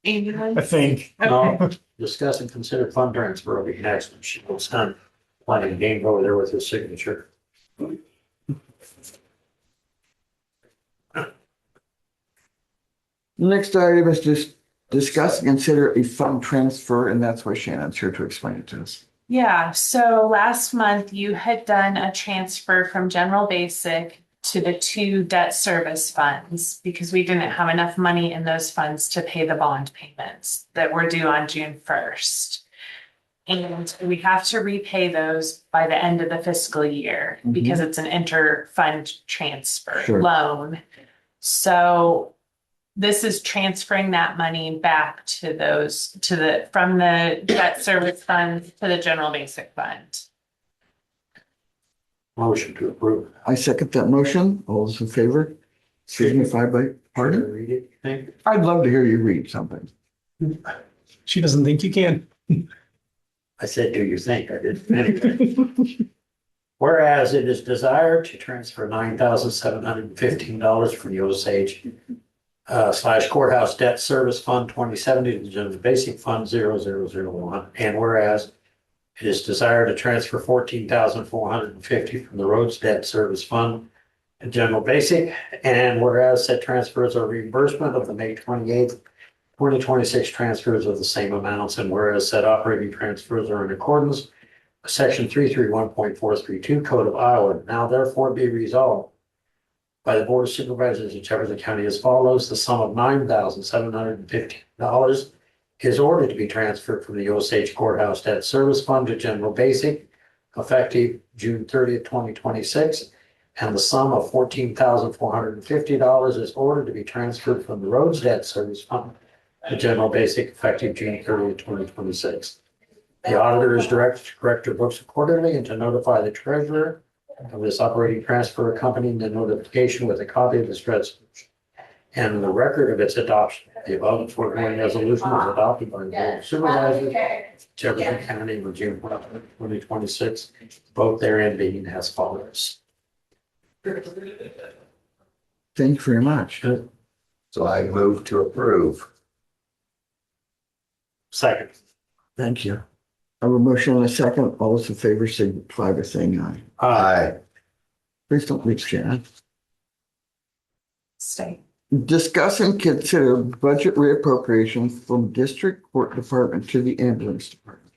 Speaker 8: Ambulance?
Speaker 7: I think.
Speaker 2: No, discuss and consider fund transfer will be next. And she was done playing a game over there with his signature.
Speaker 1: next item is just discuss and consider a fund transfer, and that's why Shannon's here to explain it to us.
Speaker 8: Yeah, so last month you had done a transfer from general basic to the two debt service funds because we didn't have enough money in those funds to pay the bond payments that were due on June 1st. And we have to repay those by the end of the fiscal year because it's an inter-fund transfer
Speaker 1: Sure.
Speaker 8: loan. So this is transferring that money back to those, from the debt service fund to the general basic fund.
Speaker 2: Motion to approve.
Speaker 1: I second that motion. All those in favor signify by,
Speaker 2: Can I
Speaker 1: pardon?
Speaker 2: read it, you think?
Speaker 1: I'd love to hear you read something.
Speaker 7: She doesn't think you can.
Speaker 2: I said, do you think? I did. Anyway. Whereas it is desired to transfer $9,715 from the Osage / Courthouse Debt Service Fund 2070 to the General Basic Fund 0001. And whereas it is desired to transfer $14,450 from the Roads Debt Service Fund to General Basic. And whereas said transfers are reimbursement of the May 28th, 2026 transfers of the same amounts. And whereas said operating transfers are in accordance with Section 331.432 Code of Iowa. Now therefore be resolved by the Board of Supervisors of Jefferson County as follows. The sum of $9,715 is ordered to be transferred from the Osage Courthouse Debt Service Fund to General Basic effective June 30th, 2026. And the sum of $14,450 is ordered to be transferred from the roads debt service fund to general basic effective June 30th, 2026. The auditor is directed to correct her books accordingly and to notify the treasurer of this operating transfer accompanying the notification with a copy of this resolution and the record of its adoption. The above foregoing resolution was adopted by the Board of Supervisors, Jefferson County, on June 2026, vote therein being as follows.
Speaker 1: Thank you very much.
Speaker 4: So I move to approve.
Speaker 2: Second.
Speaker 1: Thank you. I have a motion and a second. All those in favor signify by saying aye.
Speaker 4: Aye.
Speaker 1: Please don't leave, Shannon.
Speaker 8: Stay.
Speaker 1: Discuss and consider budget reappropriation from district court department to the ambulance department.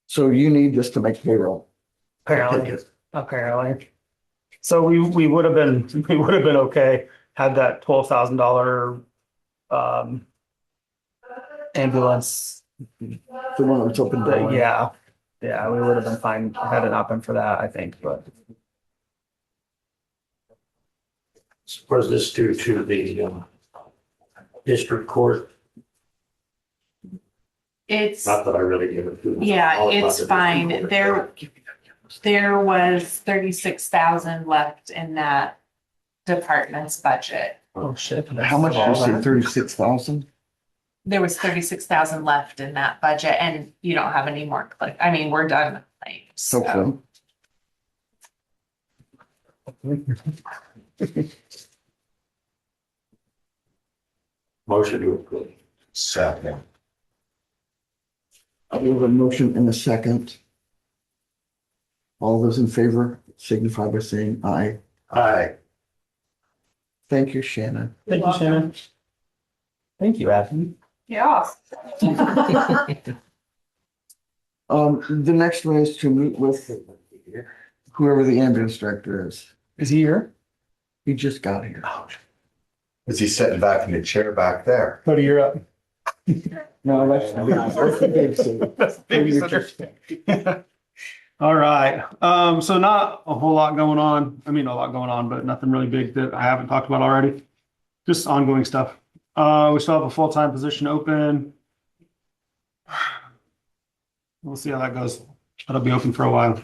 Speaker 1: So you need this to make payroll.
Speaker 7: Apparently. So we would have been okay had that $12,000 ambulance.
Speaker 1: The one that's open. door.
Speaker 7: Yeah, we would have been fine had it not been for that, I think, but
Speaker 2: Was this due to the district court?
Speaker 8: It's,
Speaker 2: Not that I really give it to.
Speaker 8: yeah, it's fine. There was 36,000 left in that department's budget.
Speaker 7: oh shit.
Speaker 1: How much did you say? 36,000?
Speaker 8: There was 36,000 left in that budget and you don't have any more we're done with claims. So
Speaker 1: Hopefully.
Speaker 2: Motion to approve.
Speaker 4: Second.
Speaker 1: I have a motion and a second. All those in favor signify by saying aye.
Speaker 4: Aye.
Speaker 1: Thank you, Shannon.
Speaker 7: Thank you, Shannon. Thank you, Adam.
Speaker 8: yeah.
Speaker 1: The next one is to meet with whoever the ambulance director is.
Speaker 7: Is he here?
Speaker 1: He just got here.
Speaker 4: Is he sitting back in the chair back there?
Speaker 7: Cody, you're up.
Speaker 1: No, that's the babysitter.
Speaker 9: All right. So not a whole lot going on. I mean, a lot going on, but nothing really big that I haven't talked about already. Just ongoing stuff. We still have a full-time position open. We'll see how that goes. That'll be open for a while.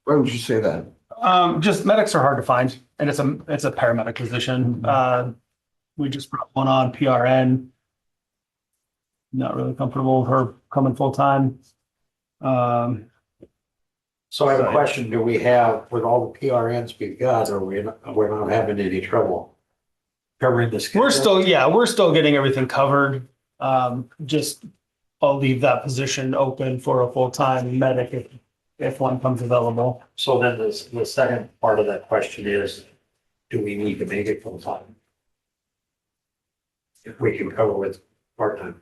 Speaker 1: Why would you say that?
Speaker 9: Just medics are hard to find, and it's a paramedic position. We just brought one on PRN. Not really comfortable with her coming full-time.
Speaker 2: So I have a question. Do we have, with all the PRNs we've got, we're not having any trouble covering this?
Speaker 9: We're still getting everything covered. Just I'll leave that position open for a full-time medic if one comes available.
Speaker 2: So then the second part of that question is, do we need to make it full time? If we can cover with part-time.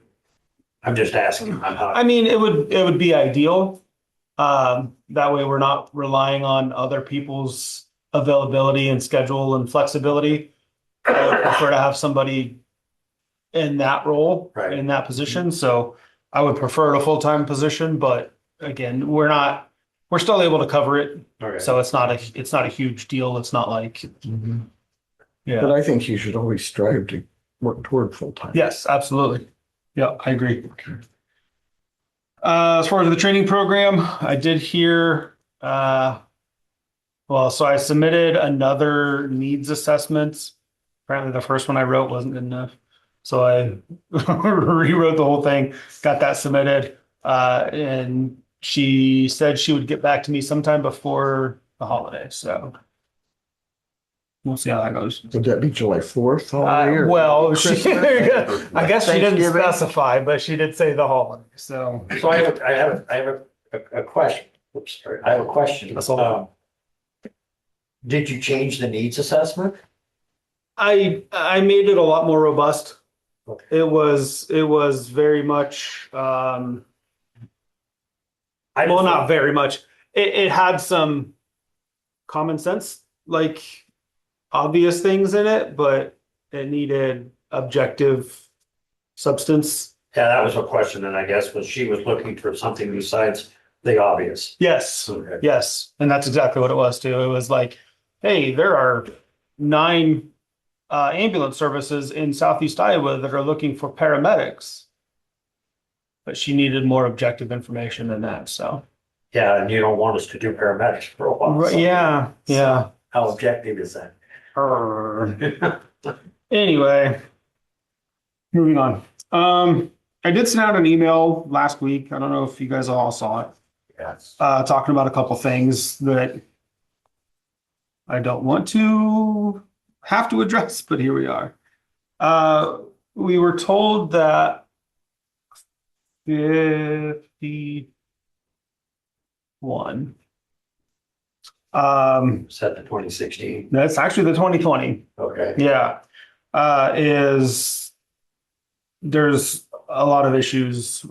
Speaker 2: I'm just asking. I'm not.
Speaker 9: I mean, it would be ideal. That way we're not relying on other people's availability and schedule and flexibility. I would prefer to have somebody in that role,
Speaker 2: Right.
Speaker 9: in that position. So I would prefer a full-time position, but again, we're still able to cover it.
Speaker 2: Okay.
Speaker 9: So it's not a huge deal. It's not like,
Speaker 1: But
Speaker 9: yeah.
Speaker 1: I think you should always strive to work toward full-time.
Speaker 9: Yes, absolutely. Yeah, I agree. As far as the training program, I did hear, so I submitted another needs assessment. Apparently the first one I wrote wasn't good enough. So I rewrote the whole thing, got that submitted. And she said she would get back to me sometime before the holiday. So we'll see how that goes.
Speaker 1: Would that be July 4th? holiday or
Speaker 9: Well, I
Speaker 1: Christmas?
Speaker 9: guess she didn't
Speaker 1: Thanksgiving?
Speaker 9: specify, but she did say the holiday. So
Speaker 2: So I have a question. Oops, sorry. I have a question.
Speaker 9: That's all.
Speaker 2: Did you change the needs assessment?
Speaker 9: I made it a lot more robust.
Speaker 2: Okay.
Speaker 9: It was very much not very much. It had some common sense, like obvious things in it, but it needed objective substance.
Speaker 2: Yeah, that was a question, and I guess was she was looking for something besides the obvious.
Speaker 9: Yes,
Speaker 2: Okay.
Speaker 9: yes, and that's exactly what it was too. It was like, hey, there are 9 ambulance services in Southeast Iowa that are looking for paramedics. But she needed more objective information than that, so.
Speaker 2: Yeah, and you don't want us to do paramedics for a while. so
Speaker 9: Yeah, yeah.
Speaker 2: How objective is that?
Speaker 9: Anyway, moving on. I did send out an email last week. I don't know if you guys all saw it.
Speaker 2: Yes.
Speaker 9: Talking about a couple things that I don't want to have to address, but here we are. We were told that 51.
Speaker 2: Set to 2016.
Speaker 9: That's actually the 2020.
Speaker 2: Okay.
Speaker 9: Yeah. There's a lot of issues,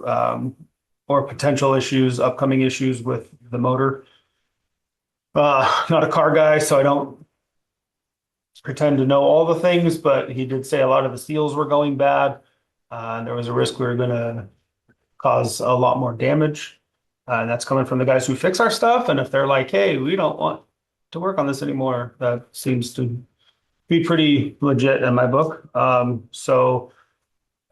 Speaker 9: or potential issues, upcoming issues with the motor. Not a car guy, so I don't pretend to know all the things, but he did say a lot of the seals were going bad. And there was a risk we were gonna cause a lot more damage. And that's coming from the guys who fix our stuff. And if they're like, hey, we don't want to work on this anymore, that seems to be pretty legit in my book.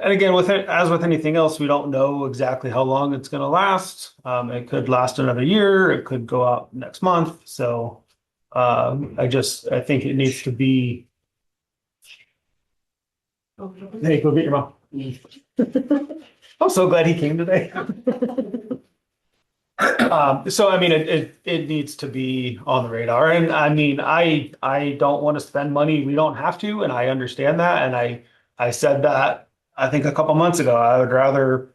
Speaker 9: And again, with it, as with anything else, we don't know exactly how long it's going to last. It could last another year. It could go out next month. So I think it needs to be. Hey, go get your mom. I'm so glad he came today. So I mean, it needs to be on the radar. And I mean, I don't want to spend money we don't have to, and I understand that. And I said that. I think a couple months ago, I would rather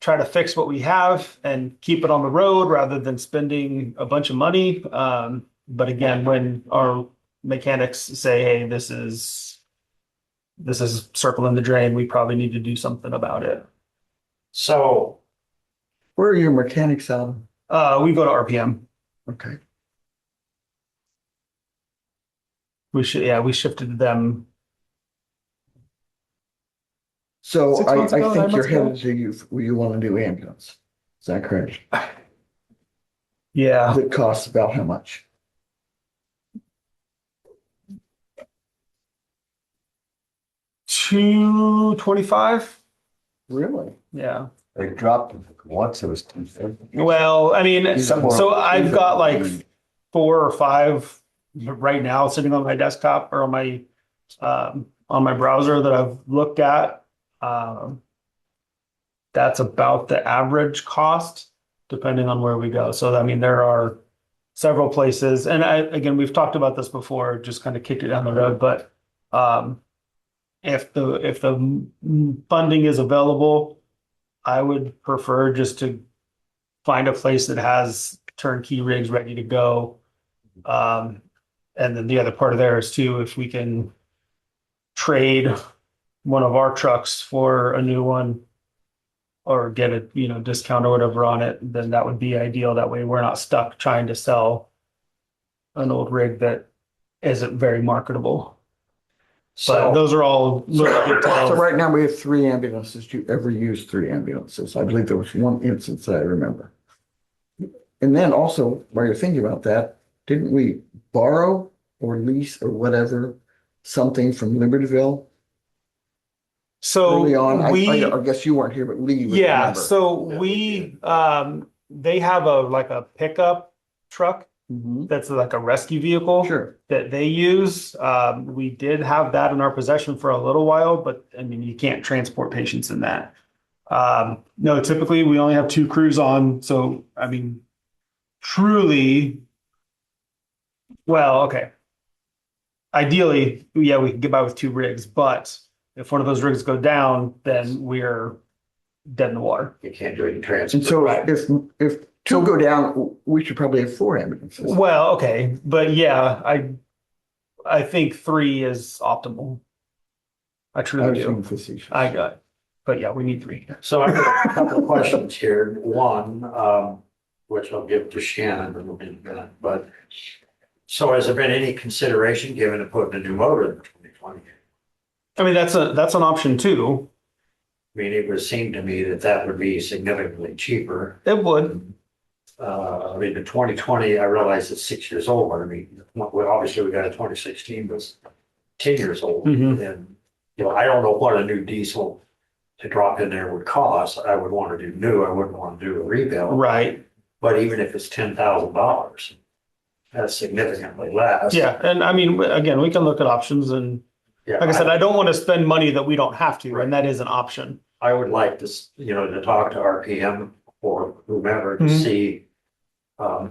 Speaker 9: try to fix what we have and keep it on the road rather than spending a bunch of money. But again, when our mechanics say, hey, this is circling the drain, we probably need to do something about it.
Speaker 2: So
Speaker 1: Where are your mechanics out of?
Speaker 9: We go to RPM.
Speaker 1: Okay.
Speaker 9: We shifted them.
Speaker 1: So
Speaker 9: 6
Speaker 1: I
Speaker 9: months ago, 9
Speaker 1: think you're
Speaker 9: months ago?
Speaker 1: headed to you want to do ambulance. Is that correct?
Speaker 9: Yeah.
Speaker 1: It costs about how much?
Speaker 9: $225.
Speaker 1: Really?
Speaker 9: Yeah.
Speaker 4: They dropped it once, it was 250.
Speaker 9: Well, I mean,
Speaker 1: Somewhere
Speaker 9: so I've got like
Speaker 1: between.
Speaker 9: 4 or 5 right now sitting on my desktop or on my browser that I've looked at. That's about the average cost, depending on where we go. So, I mean, there are several places, and again, we've talked about this before, just kind of kicked it down the road, but if the funding is available, I would prefer just to find a place that has turnkey rigs ready to go. And then the other part of there is too, if we can trade one of our trucks for a new one or get a discount or whatever on it, then that would be ideal. That way we're not stuck trying to sell an old rig that isn't very marketable. But
Speaker 2: So
Speaker 9: those are all little
Speaker 1: So
Speaker 9: details.
Speaker 1: right now we have 3 ambulances. Do you ever use 3 ambulances? I believe there was one instance that I remember. And then also, while you're thinking about that, didn't we borrow or lease or whatever something from Libertyville
Speaker 9: So
Speaker 1: early on?
Speaker 9: I
Speaker 1: I guess you weren't here, but Lee would
Speaker 9: yeah,
Speaker 1: remember.
Speaker 9: so they have a pickup truck
Speaker 1: Mhm.
Speaker 9: that's like a rescue vehicle
Speaker 1: Sure.
Speaker 9: that they use. We did have that in our possession for a little while, but I mean, you can't transport patients in that. No, typically we only have 2 crews on. So, I mean, truly, well, okay. Ideally, yeah, we can get by with 2 rigs, but if one of those rigs go down, then we're dead in the water.
Speaker 2: you can't do any
Speaker 1: And
Speaker 2: transport.
Speaker 1: so if 2 go down, we should probably have 4 ambulances.
Speaker 9: Well, okay, but yeah, I think 3 is optimal. I
Speaker 1: I
Speaker 9: truly
Speaker 1: was
Speaker 9: do.
Speaker 1: being facetious.
Speaker 9: I got it. But yeah, we need 3.
Speaker 2: So I've got a couple of questions here. One, which I'll give to Shannon in a minute, but so has there been any consideration given to putting a new motor in the 2020?
Speaker 9: I mean, that's an option too.
Speaker 2: I mean, it would seem to me that that would be significantly cheaper.
Speaker 9: It would.
Speaker 2: I mean, the 2020, I realize it's 6 years old, but I mean, well, obviously we got a 2016 was 10 years old.
Speaker 9: Mhm.
Speaker 2: And, you know, I don't know what a new diesel to drop in there would cost. I would want to do new. I wouldn't want to do a rebuild.
Speaker 9: Right.
Speaker 2: But even if it's $10,000, that's significantly less.
Speaker 9: Yeah. And I mean, again, we can look at options and
Speaker 2: Yeah,
Speaker 9: like I said, I don't want to spend money that we don't have to,
Speaker 2: Right.
Speaker 9: and that is an option.
Speaker 2: I would like to, you know, to talk to RPM or whomever to
Speaker 9: Mhm.
Speaker 2: see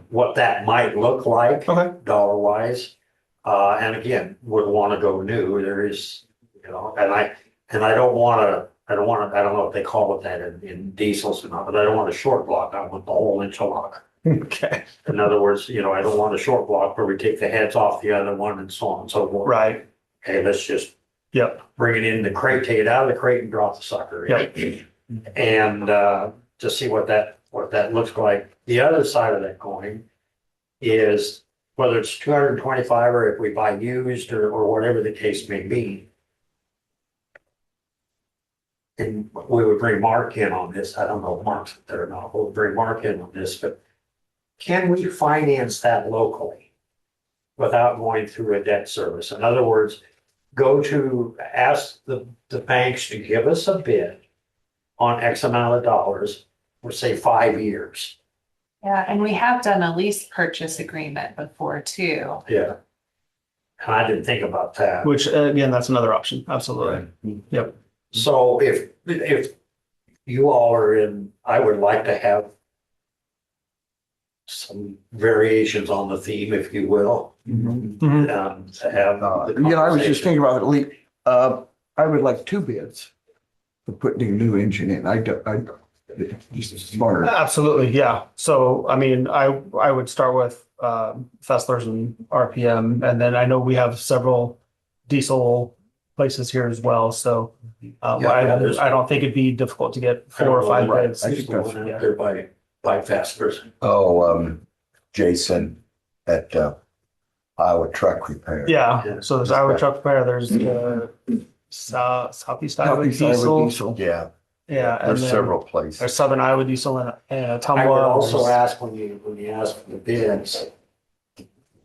Speaker 2: what that might look like
Speaker 9: Okay.
Speaker 2: dollar wise. And again, would want to go new. There is, you know, and I don't want to, I don't know if they call it that in diesels or not, but I don't want a short block. I want the whole interlock.
Speaker 9: Okay.
Speaker 2: In other words, you know, I don't want a short block where we take the heads off the other one and so on and so forth.
Speaker 9: Right.
Speaker 2: Okay, let's just
Speaker 9: Yep.
Speaker 2: bring it in the crate, take it out of the crate and drop the sucker in.
Speaker 9: Yep.
Speaker 2: And to see what that looks like. The other side of that coin is whether it's 225 or if we buy used or whatever the case may be. And we would bring Mark in on this. I don't know if Mark's there or not. We'll bring Mark in on this, but can we finance that locally without going through a debt service? In other words, ask the banks to give us a bid on X amount of dollars for say 5 years.
Speaker 8: Yeah, and we have done a lease purchase agreement before too.
Speaker 2: Yeah. And I didn't think about that.
Speaker 9: Which again, that's another option. Absolutely. Yep.
Speaker 2: So if you all are in, I would like to have some variations on the theme, if you will,
Speaker 1: Mhm.
Speaker 2: to have. the
Speaker 1: You know, I was just
Speaker 2: conversation.
Speaker 1: thinking about it, Lee. I would like 2 bids for putting a new engine in. I just smarter.
Speaker 9: Absolutely. Yeah. So, I mean, I would start with Fessler's and RPM, and then I know we have several diesel places here as well. So
Speaker 2: there's-
Speaker 9: I don't think it'd be difficult to get 4 or 5
Speaker 1: Right.
Speaker 9: bids.
Speaker 1: I think that's-
Speaker 2: Going out there by Vespers.
Speaker 4: Jason at Iowa Truck Repair.
Speaker 9: Yeah. So there's Iowa Truck Repair. There's Southeast Iowa
Speaker 1: Southeast Iowa
Speaker 9: Diesel.
Speaker 1: diesel.
Speaker 4: Yeah,
Speaker 9: Yeah. And
Speaker 4: there's
Speaker 9: then
Speaker 4: several places.
Speaker 9: there's Southern Iowa Diesel and
Speaker 2: I would
Speaker 9: Tumwa.
Speaker 2: also ask when you ask for the bids,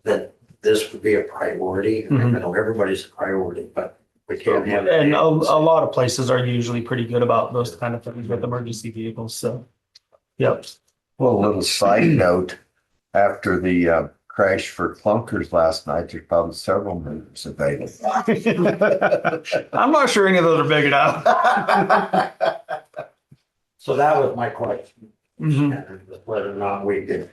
Speaker 2: that this would be a priority. I
Speaker 9: Mhm.
Speaker 2: know everybody's a priority, but we can't have.
Speaker 9: And a lot of places are usually pretty good about those kind of things with emergency vehicles. So, yep.
Speaker 4: Well, a little side note, after the crash for clunkers last night, there's probably several movers available.
Speaker 9: I'm not sure any of those are big enough.
Speaker 2: So that was my question,
Speaker 9: Mhm.
Speaker 2: whether or not we could,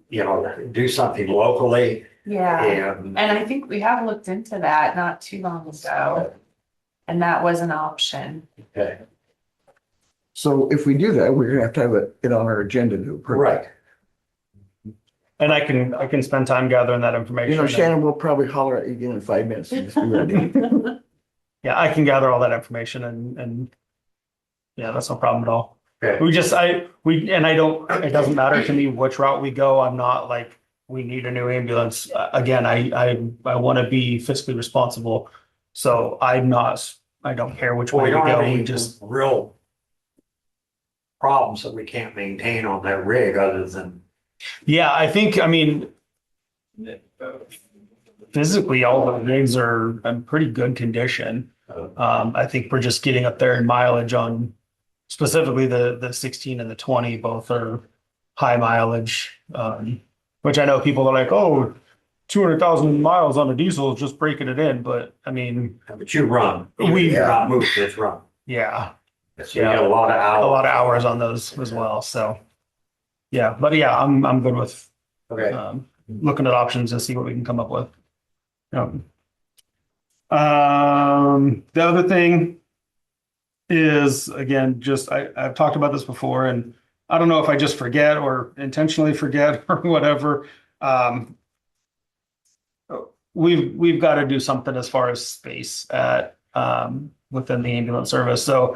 Speaker 2: you know, do something locally
Speaker 8: Yeah,
Speaker 2: and.
Speaker 8: and I think we have looked into that not too long ago. And that was an option.
Speaker 2: Okay,
Speaker 1: So if we do that, we're gonna have to have it on our agenda to approve.
Speaker 2: right.
Speaker 9: And I can spend time gathering that information.
Speaker 1: You know, Shannon, we'll probably holler at you again in 5 minutes and just be ready.
Speaker 9: Yeah, I can gather all that information and yeah, that's no problem at all.
Speaker 2: Okay.
Speaker 9: It doesn't matter to me which route we go. I'm not like, we need a new ambulance. Again, I want to be fiscally responsible. So I don't care which
Speaker 2: Well,
Speaker 9: way
Speaker 2: we
Speaker 9: we
Speaker 2: don't have
Speaker 9: go. We
Speaker 2: any
Speaker 9: just,
Speaker 2: real problems that we can't maintain on that rig other than,
Speaker 9: yeah, I mean, physically, all the rigs are in pretty good condition. I think we're just getting up there in mileage on specifically the 16 and the 20, both are high mileage. Which I know people are like, oh, 200,000 miles on a diesel is just breaking it in. But I mean,
Speaker 2: but you run. Even if you're not moving, it's run.
Speaker 9: yeah,
Speaker 2: So you get a lot of hours.
Speaker 9: a lot of hours on those as well. So yeah, but yeah, I'm good with
Speaker 2: Okay,
Speaker 9: looking at options and see what we can come up with. Yeah. The other thing is, again, just I've talked about this before, and I don't know if I just forget or intentionally forget or whatever. We've got to do something as far as space at within the ambulance service. So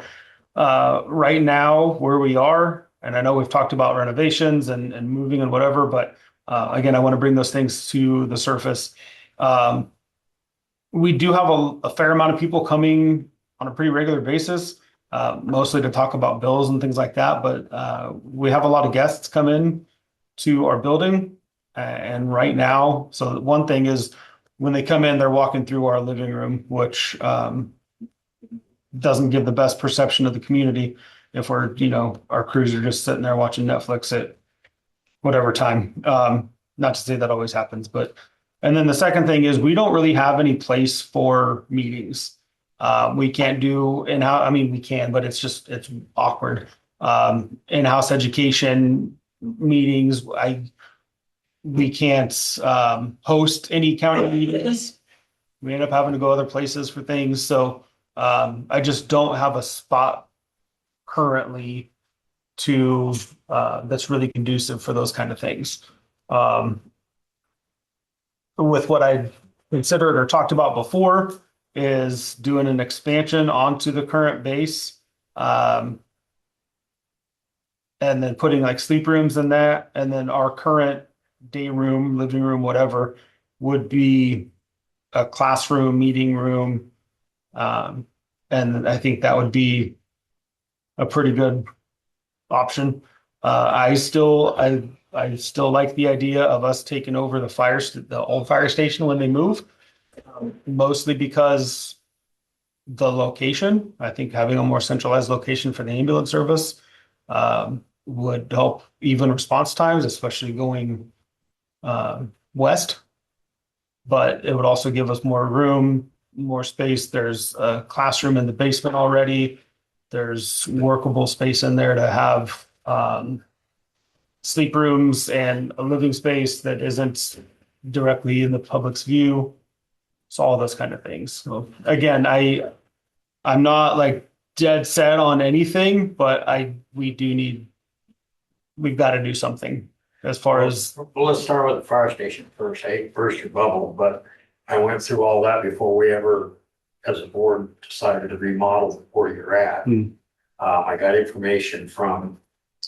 Speaker 9: right now, where we are, and I know we've talked about renovations and moving and whatever, but again, I want to bring those things to the surface. we do have a fair amount of people coming on a pretty regular basis, mostly to talk about bills and things like that. But we have a lot of guests come in to our building. And right now, so one thing is when they come in, they're walking through our living room, which doesn't give the best perception of the community if we're, our crews are just sitting there watching Netflix at whatever time. Not to say that always happens, but, and then the second thing is we don't really have any place for meetings. We can't do in-house, I mean, we can, but it's awkward. In-house education meetings, we can't host any county meetings. We end up having to go other places for things. So I just don't have a spot currently to that's really conducive for those kind of things. With what I considered or talked about before is doing an expansion onto the current base. And then putting like sleep rooms in that, and then our current day room, living room, whatever, would be a classroom, meeting room. And I think that would be a pretty good option. I still like the idea of us taking over the old fire station when they move, mostly because the location. I think having a more centralized location for the ambulance service would help even response times, especially going west. But it would also give us more room, more space. There's a classroom in the basement already. There's workable space in there to have sleep rooms and a living space that isn't directly in the public's view. So all those kind of things. So again, I'm not like dead set on anything, but we've got to do something as far as.
Speaker 2: Well, let's start with the fire station first. I hate to burst your bubble, but I went through all that before we ever, as a board, decided to remodel where you're at. I got information from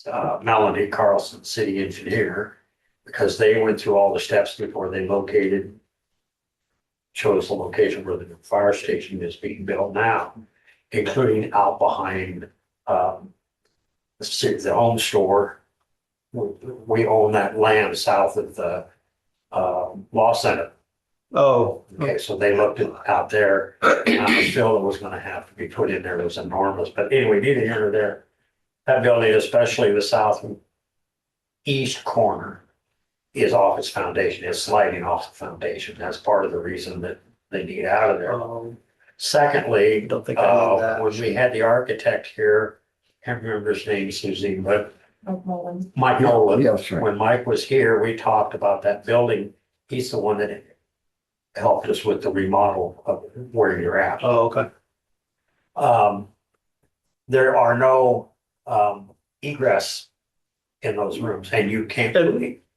Speaker 2: Melanie Carlson, city engineer, because they went through all the steps before they chose the location where the new fire station is being built now, including out behind the home store. We own that land south of the law center.
Speaker 9: Oh,
Speaker 2: Okay, so they looked at out there, the fill that was gonna have to be put in there was enormous, but anyway, neither here nor there. That building, especially the southeast corner, is off its foundation, it's sliding off the foundation, that's part of the reason that they need out of there. Secondly,
Speaker 9: don't think I knew that.
Speaker 2: when we had the architect here, can't remember his name, Susie, but Mike Nolan.
Speaker 1: Yes, right.
Speaker 2: When Mike was here, we talked about that building. He's the one that helped us with the remodel of where you're at.
Speaker 9: Oh, okay.
Speaker 2: There are no egress in those rooms, and you can't.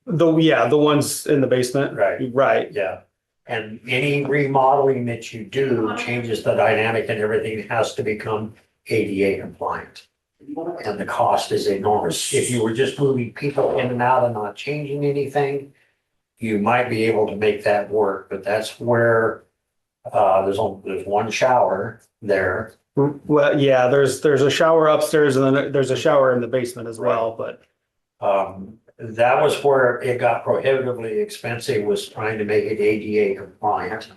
Speaker 9: The ones in the basement.
Speaker 2: Right.
Speaker 9: Right.
Speaker 2: Yeah, and any remodeling that you do changes the dynamic, and everything has to become ADA compliant. And the cost is enormous. If you were just moving people in and out and not changing anything, you might be able to make that work, but that's where there's one shower there.
Speaker 9: Well, yeah, there's a shower upstairs and then there's a shower in the basement as well, but.
Speaker 2: That was where it got prohibitively expensive, was trying to make it ADA compliant.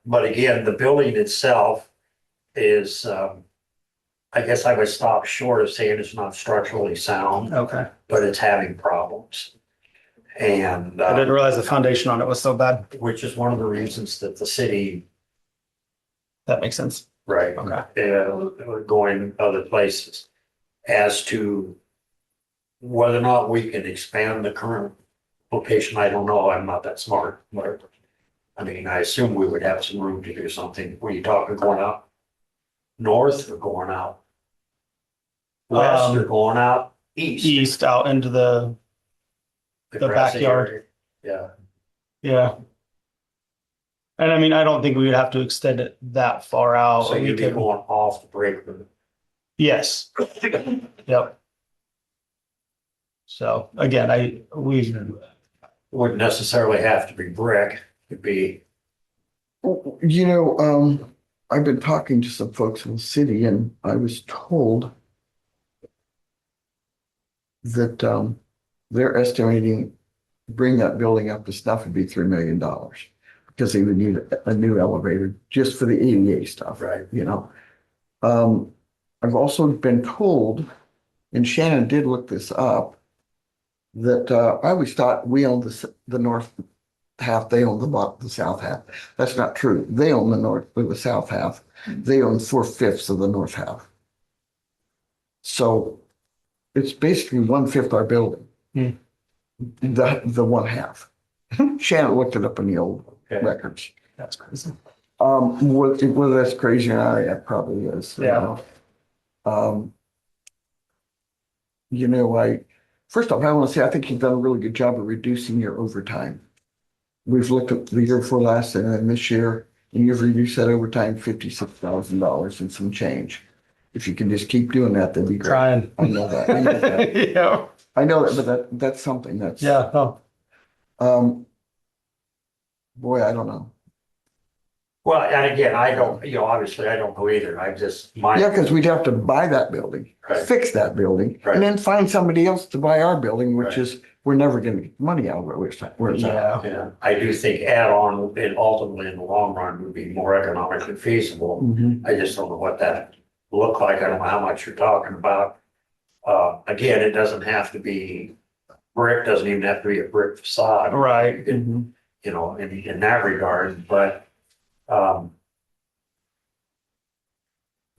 Speaker 2: But again, the building itself is, I guess I would stop short of saying it's not structurally sound,
Speaker 9: Okay.
Speaker 2: but it's having problems. And
Speaker 9: I didn't realize the foundation on it was so bad.
Speaker 2: which is one of the reasons that the city,
Speaker 9: That makes sense.
Speaker 2: right, going other places. As to whether or not we can expand the current location, I don't know. I'm not that smart, but I mean, I assume we would have some room to do something. Were you talking going out north or going out west or going out east?
Speaker 9: East out into the
Speaker 2: grassy
Speaker 9: backyard.
Speaker 2: area? Yeah.
Speaker 9: yeah. And I mean, I don't think we would have to extend it that far out.
Speaker 2: So
Speaker 9: We
Speaker 2: you'd be
Speaker 9: could-
Speaker 2: going off the break room.
Speaker 9: Yes. Yep. So again,
Speaker 2: wouldn't necessarily have to be brick, it'd be,
Speaker 1: You know, I've been talking to some folks in the city and I was told that, they're estimating bring that building up to snuff would be $3 million because they would need a new elevator just for the ADA stuff,
Speaker 2: right,
Speaker 1: you know? I've also been told, and Shannon did look this up, that, I always thought we owned the north half, they own the south half. That's not true. They own the south half. They own 4/5 of the north half. So it's basically 1/5 our building.
Speaker 7: Hmm.
Speaker 1: The one half. Shannon looked it up in the old
Speaker 2: okay.
Speaker 1: records.
Speaker 7: That's crazy.
Speaker 1: Whether that's crazy or not, it probably is. You
Speaker 7: Yeah.
Speaker 1: know? You know, first off, I want to say, I think you've done a really good job of reducing your overtime. We've looked at the year before last and then this year, and you've reduced that overtime $56,000 and some change. If you can just keep doing that, that'd be great.
Speaker 7: Trying.
Speaker 1: I know that. I know that.
Speaker 7: Yeah,
Speaker 1: I know that, but that's something that's.
Speaker 7: yeah, no,
Speaker 1: Boy, I don't know.
Speaker 2: Well, and again, I don't, obviously I don't know either, I just,
Speaker 1: Yeah, because we'd have to buy that building,
Speaker 2: Right.
Speaker 1: fix that building,
Speaker 2: Right.
Speaker 1: and then find somebody else to buy our building, which
Speaker 2: Right.
Speaker 1: is, we're never gonna get money out of it, where it's at.
Speaker 7: yeah.
Speaker 2: I do think add-on and ultimately in the long run would be more economically feasible.
Speaker 1: Mhm.
Speaker 2: I just don't know what that look like. I don't know how much you're talking about. Again, it doesn't have to be brick, doesn't even have to be a brick facade.
Speaker 7: Right.
Speaker 1: Mhm.
Speaker 2: In that regard, but,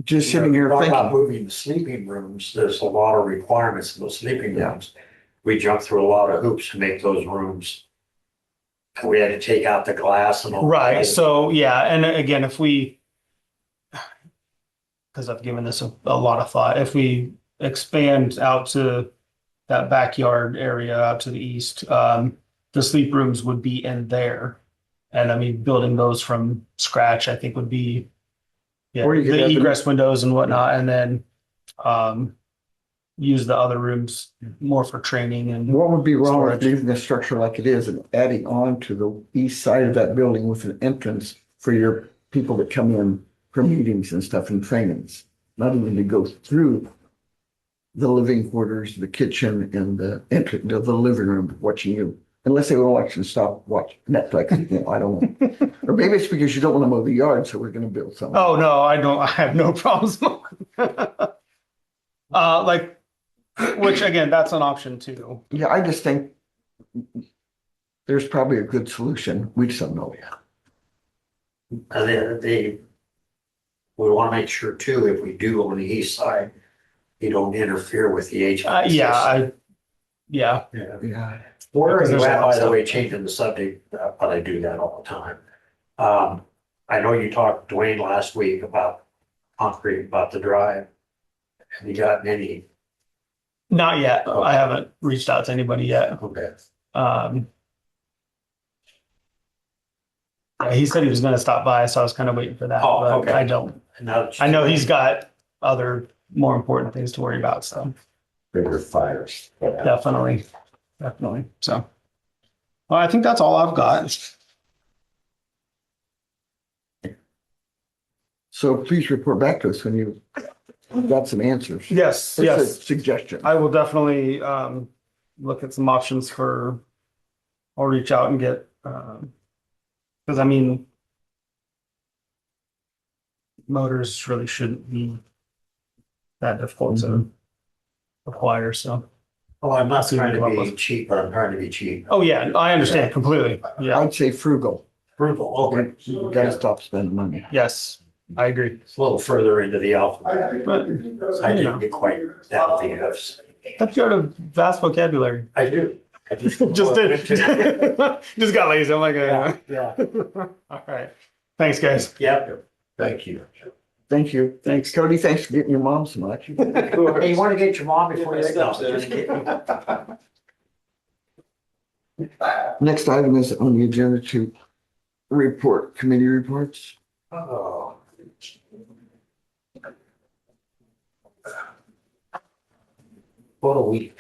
Speaker 1: Just sitting here
Speaker 2: talking about
Speaker 1: thinking,
Speaker 2: moving the sleeping rooms, there's a lot of requirements in those sleeping
Speaker 1: Yeah.
Speaker 2: rooms. We jumped through a lot of hoops to make those rooms. And we had to take out the glass and all.
Speaker 7: Right. So, yeah. And again, if we, because I've given this a lot of thought, if we expand out to that backyard area out to the east, the sleep rooms would be in there. And I mean, building those from scratch, I think would be, yeah,
Speaker 1: Or you could
Speaker 7: the
Speaker 1: have them-
Speaker 7: egress windows and whatnot, and then use the other rooms more for training and
Speaker 1: what would be wrong with
Speaker 7: Storage.
Speaker 1: leaving the structure like it is and adding on to the east side of that building with an entrance for your people that come in for meetings and stuff and trainings? Not even to go through the living quarters, the kitchen and the entrance to the living room watching you. Unless they will actually stop watching Netflix, I don't know. Or maybe it's because you don't want to mow the yard, so we're gonna build something.
Speaker 7: oh no, I don't, I have no problems. Like, which again, that's an option too.
Speaker 1: Yeah, I just think there's probably a good solution. We just don't know yet.
Speaker 2: And we want to make sure too, if we do on the east side, you don't interfere with the HVAC.
Speaker 7: Yeah.
Speaker 2: Yeah.
Speaker 1: Yeah.
Speaker 2: Where are
Speaker 7: Because
Speaker 2: you
Speaker 7: there's a
Speaker 2: at,
Speaker 7: lot
Speaker 2: by
Speaker 7: of
Speaker 2: the way,
Speaker 7: stuff.
Speaker 2: changing the subject, but I do that all the time. I know you talked to Dwayne last week about concrete, about the drive. Have you gotten any?
Speaker 7: Not yet.
Speaker 2: Oh.
Speaker 7: I haven't reached out to anybody yet.
Speaker 2: Okay.
Speaker 7: Yeah, he said he was gonna stop by, so I was kind of waiting for that,
Speaker 2: Oh,
Speaker 7: but
Speaker 2: okay.
Speaker 7: I don't.
Speaker 2: Now that you-
Speaker 7: I know he's got other more important things to worry about, so
Speaker 4: Bigger fires.
Speaker 7: definitely. So. Well, I think that's all I've got.
Speaker 1: So please report back to us when you've got some answers.
Speaker 7: Yes,
Speaker 1: It's a
Speaker 7: yes.
Speaker 1: suggestion.
Speaker 7: I will definitely look at some options for, I'll reach out and get, because I mean, motors really shouldn't be that difficult to acquire, so.
Speaker 2: Oh, I'm not
Speaker 7: See what
Speaker 2: trying
Speaker 7: we come
Speaker 2: to
Speaker 7: up
Speaker 2: be
Speaker 7: with.
Speaker 2: cheap, but I'm trying to be cheap.
Speaker 7: Oh, yeah, I understand completely. Yeah,
Speaker 1: I'd say frugal.
Speaker 2: Frugal, okay.
Speaker 1: You gotta stop spending money.
Speaker 7: yes, I agree.
Speaker 2: It's a little further into the alphabet.
Speaker 7: But,
Speaker 2: I
Speaker 7: you
Speaker 2: didn't
Speaker 7: know,
Speaker 2: get quite down the F's.
Speaker 7: that's got a vast vocabulary.
Speaker 2: I do. I just.
Speaker 7: Just did, just got lazy. I'm like,
Speaker 2: Yeah.
Speaker 7: all right. Thanks, guys.
Speaker 2: Yep.
Speaker 4: Thank you.
Speaker 1: Thank you. Thanks, Cody. Thanks for getting your mom so much.
Speaker 2: Hey, you want to get your mom before you stop? Just kidding.
Speaker 1: Next item is on the agenda to report committee reports.
Speaker 2: Oh. What a week.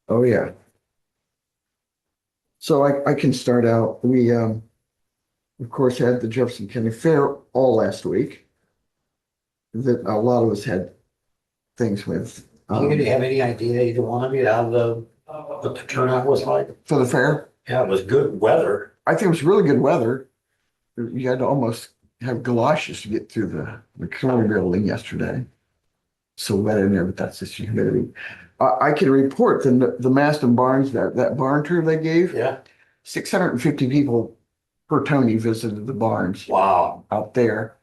Speaker 1: Oh, yeah. So I can start out. We, of course, had the Jefferson County Fair all last week. That a lot of us had things with.
Speaker 2: Do you have any idea, either one of you, how what the turnout was like?
Speaker 1: For the fair,
Speaker 2: Yeah, it was good weather.
Speaker 1: I think it was really good weather. You had to almost have galoshes to get through the Curry building yesterday. So wet in there, but that's just humidity. I can report the Maston Barns, that barn tour they gave,
Speaker 2: Yeah.
Speaker 1: 650 people per Tony visited the barns
Speaker 2: Wow.
Speaker 1: out there.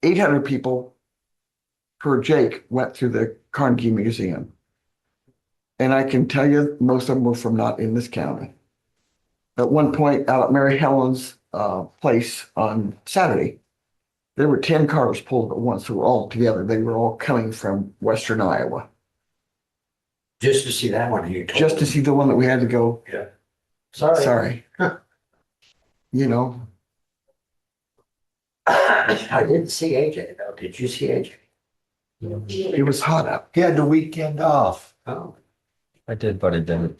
Speaker 1: 800 people per Jake went through the Carnegie Museum. And I can tell you, most of them were from not in this county. At one point out at Mary Helen's place on Saturday, there were 10 cars pulled at once that were all together. They were all coming from Western Iowa,
Speaker 2: Just to see that one. You told
Speaker 1: just to
Speaker 2: me.
Speaker 1: see the one that we had to go,
Speaker 2: Sorry.
Speaker 1: sorry. You know,
Speaker 2: I didn't see AJ though. Did you see AJ?
Speaker 1: it was hot out.
Speaker 4: He had the weekend off.
Speaker 2: Oh.
Speaker 10: I did, but it didn't.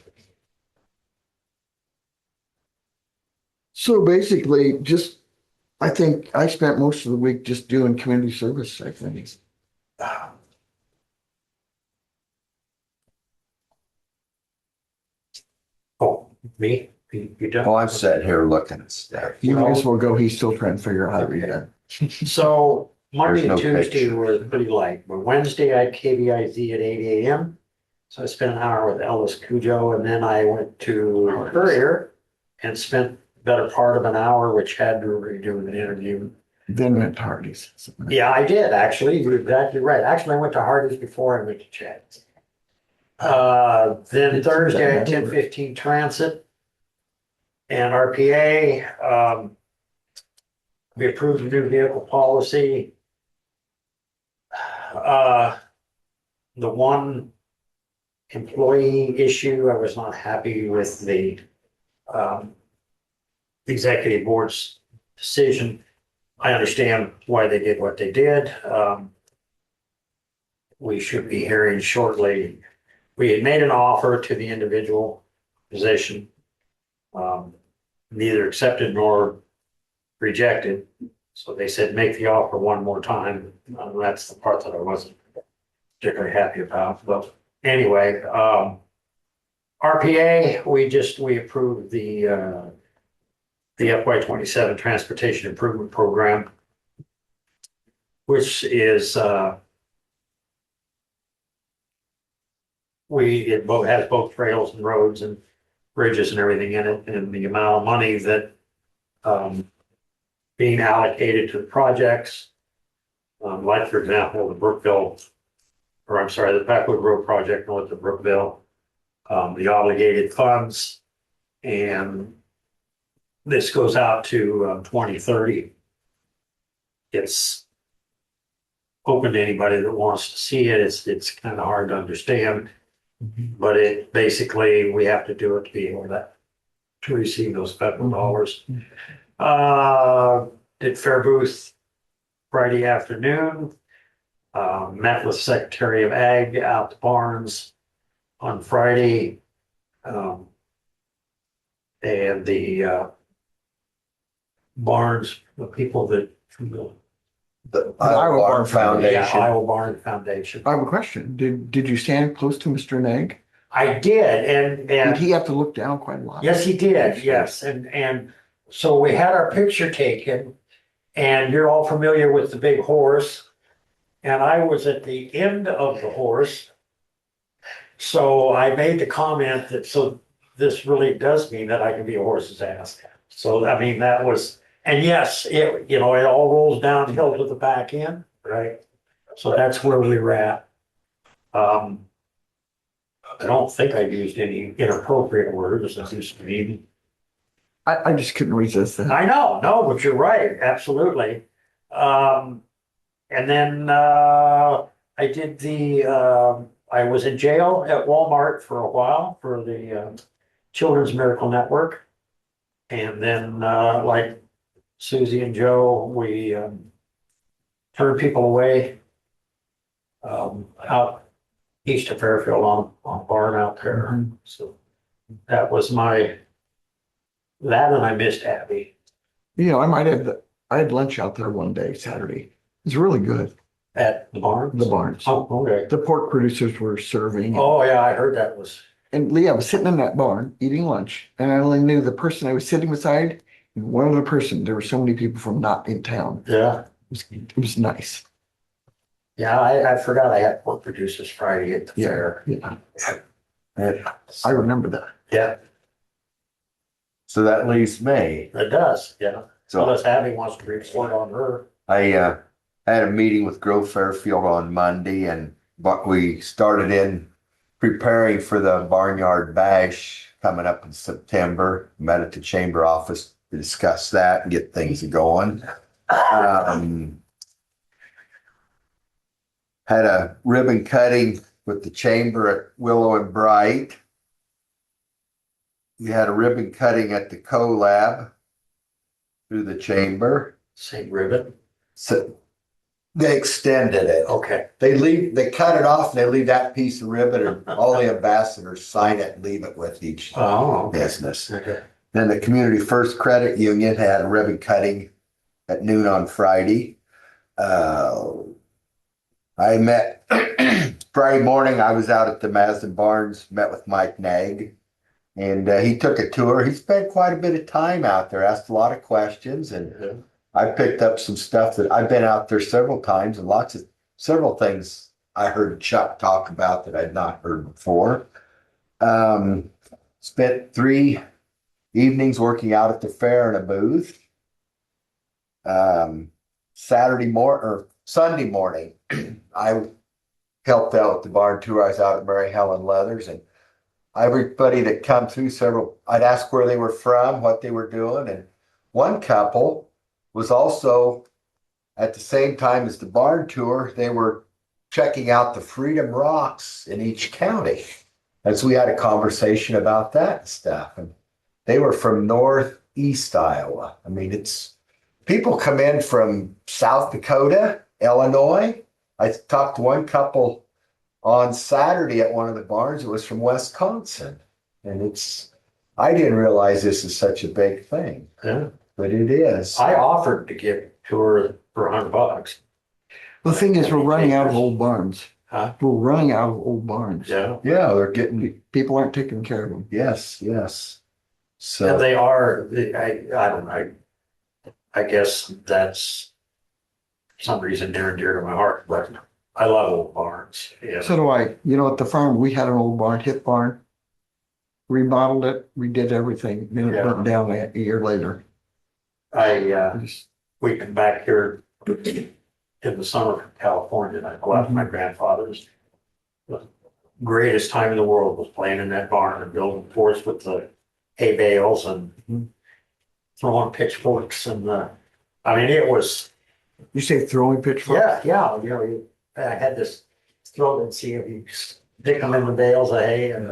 Speaker 1: So basically, I think I spent most of the week just doing community service, I think.
Speaker 2: Oh, me? You done?
Speaker 4: Well, I'm sitting here looking at stuff.
Speaker 1: You might as well go, he's still trying to figure out how to read that.
Speaker 2: So Monday and
Speaker 4: There's no
Speaker 2: Tuesday
Speaker 4: picture.
Speaker 2: were pretty light, but Wednesday I had KBIZ at 8 AM. So I spent an hour with Ellis Cujo, and then I went to Courier and spent the better part of an hour with Chad Brewery doing an interview.
Speaker 1: Then went to Hardee's.
Speaker 2: Yeah, I did, actually. You're exactly right. Actually, I went to Hardee's before I went to Chad's. Then Thursday, I had 10:15 transit and RPA. We approved the new vehicle policy. The one employee issue, I was not happy with the executive board's decision. I understand why they did what they did. We should be hearing shortly. We had made an offer to the individual position. Neither accepted nor rejected. So they said, make the offer one more time. That's the part that I wasn't particularly happy about. But anyway, RPA, we approved the FY 27 Transportation Improvement Program, which is, it has both trails and roads and bridges and everything in it, and the amount of money that being allocated to the projects, like for example, the Packwood Road project north of Brookville, the obligated funds, and this goes out to 2030. It's open to anybody that wants to see it. It's kind of hard to understand, but it basically, we have to do it to be able to receive those federal dollars. Did fair booth Friday afternoon. Met with Secretary of Ag out to Barnes on Friday. And the Barnes, the people that from
Speaker 4: The Iowa Barn Foundation.
Speaker 2: Iowa Barn Foundation.
Speaker 1: I have a question. Did you stand close to Mr. Nag?
Speaker 2: I did,
Speaker 1: Did
Speaker 2: and
Speaker 1: he have to look down quite a lot?
Speaker 2: yes, he did, yes, and so we had our picture taken, and you're all familiar with the big horse, and I was at the end of the horse. So I made the comment that, so this really does mean that I can be a horse's ass. So, I mean, that was, and yes, it all rolls downhill to the back end, right? So that's where we were at. I don't think I used any inappropriate words. I just mean,
Speaker 1: I just couldn't resist that.
Speaker 2: I know, no, but you're right, absolutely. And then I did I was in jail at Walmart for a while for the Children's Miracle Network. And then like Susie and Joe, we turned people away out east of Fairfield on barn out there. So That was that and I missed Abby
Speaker 1: You know, I had lunch out there one day, Saturday. It was really good.
Speaker 2: at the barn.
Speaker 1: The barns.
Speaker 2: Oh, okay.
Speaker 1: The pork producers were serving.
Speaker 2: Oh, yeah, I heard that was,
Speaker 1: And Lee, I was sitting in that barn eating lunch, and I only knew the person I was sitting beside and one other person. There were so many people from not in town.
Speaker 2: yeah.
Speaker 1: It was nice.
Speaker 2: Yeah, I forgot I had pork producers Friday at the
Speaker 1: Yeah.
Speaker 2: fair.
Speaker 1: Yeah. I remember that.
Speaker 2: Yeah,
Speaker 4: So that leaves me.
Speaker 2: it does, yeah.
Speaker 4: So
Speaker 2: Unless Abby wants to report on her.
Speaker 4: I had a meeting with Grove Fairfield on Monday, and but we started in preparing for the Barnyard Bash coming up in September. Met at the chamber office to discuss that and get things going. Had a ribbon cutting with the chamber at Willow and Bright. We had a ribbon cutting at the Co-Lab through the chamber.
Speaker 2: Same ribbon.
Speaker 4: So they extended it.
Speaker 2: Okay.
Speaker 4: They cut it off and they leave that piece of ribbon and all the ambassadors sign it and leave it with each
Speaker 2: Oh, okay.
Speaker 4: business.
Speaker 2: Okay.
Speaker 4: Then the Community First Credit Union had a ribbon cutting at noon on Friday. I met Friday morning, I was out at the Mazda Barns, met with Mike Nag. And he took a tour. He spent quite a bit of time out there, asked a lot of questions, and I picked up some stuff that I've been out there several times, and several things I heard Chuck talk about that I'd not heard before. Spent 3 evenings working out at the fair in a booth. Sunday morning, I helped out with the barn tour. I was out at Mary Helen Leathers, and everybody that come through I'd ask where they were from, what they were doing. And one couple was also at the same time as the barn tour, they were checking out the Freedom Rocks in each county. As we had a conversation about that stuff. And they were from northeast Iowa. I mean, people come in from South Dakota, Illinois. I talked to one couple on Saturday at one of the barns. It was from Wisconsin. And I didn't realize this is such a big thing,
Speaker 2: Yeah.
Speaker 4: but it is.
Speaker 2: I offered to give a tour for $100.
Speaker 1: The thing is, we're running out of old barns.
Speaker 2: Huh?
Speaker 1: We're running out of old barns.
Speaker 2: Yeah.
Speaker 4: Yeah, they're getting,
Speaker 1: People aren't taking care of them.
Speaker 4: yes.
Speaker 2: And
Speaker 4: So,
Speaker 2: they are, I don't know. I guess that's some reason near and dear to my heart, but I love old barns. Yeah.
Speaker 1: So do I. You know, at the farm, we had an old barn, hip barn. Remodeled it, redid everything, then it
Speaker 2: Yeah.
Speaker 1: burnt down a year later.
Speaker 2: We come back here in the summer from California, and I go out to my grandfather's. The greatest time in the world was playing in that barn and building forts with the hay bales and throwing pitchforks it was,
Speaker 1: You say throwing pitchforks?
Speaker 2: yeah, I had this throw and see if you stick them in the bales of hay and,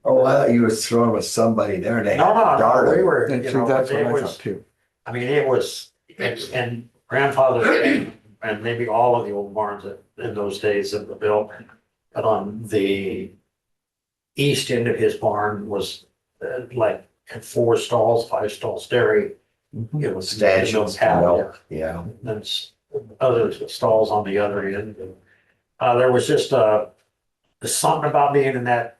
Speaker 4: oh, I thought you were throwing with somebody there and they had
Speaker 2: no,
Speaker 4: a dart.
Speaker 2: we were,
Speaker 1: And
Speaker 2: you
Speaker 1: so
Speaker 2: know,
Speaker 1: that's what
Speaker 2: it
Speaker 1: I
Speaker 2: was,
Speaker 1: thought too.
Speaker 2: it was, and grandfather and maybe all of the old barns in those days that were built, but on the east end of his barn was had 4 stalls, 5 stalls dairy. It was
Speaker 4: Stanchions, milk, yeah.
Speaker 2: There's other stalls on the other end. There was just something about being in that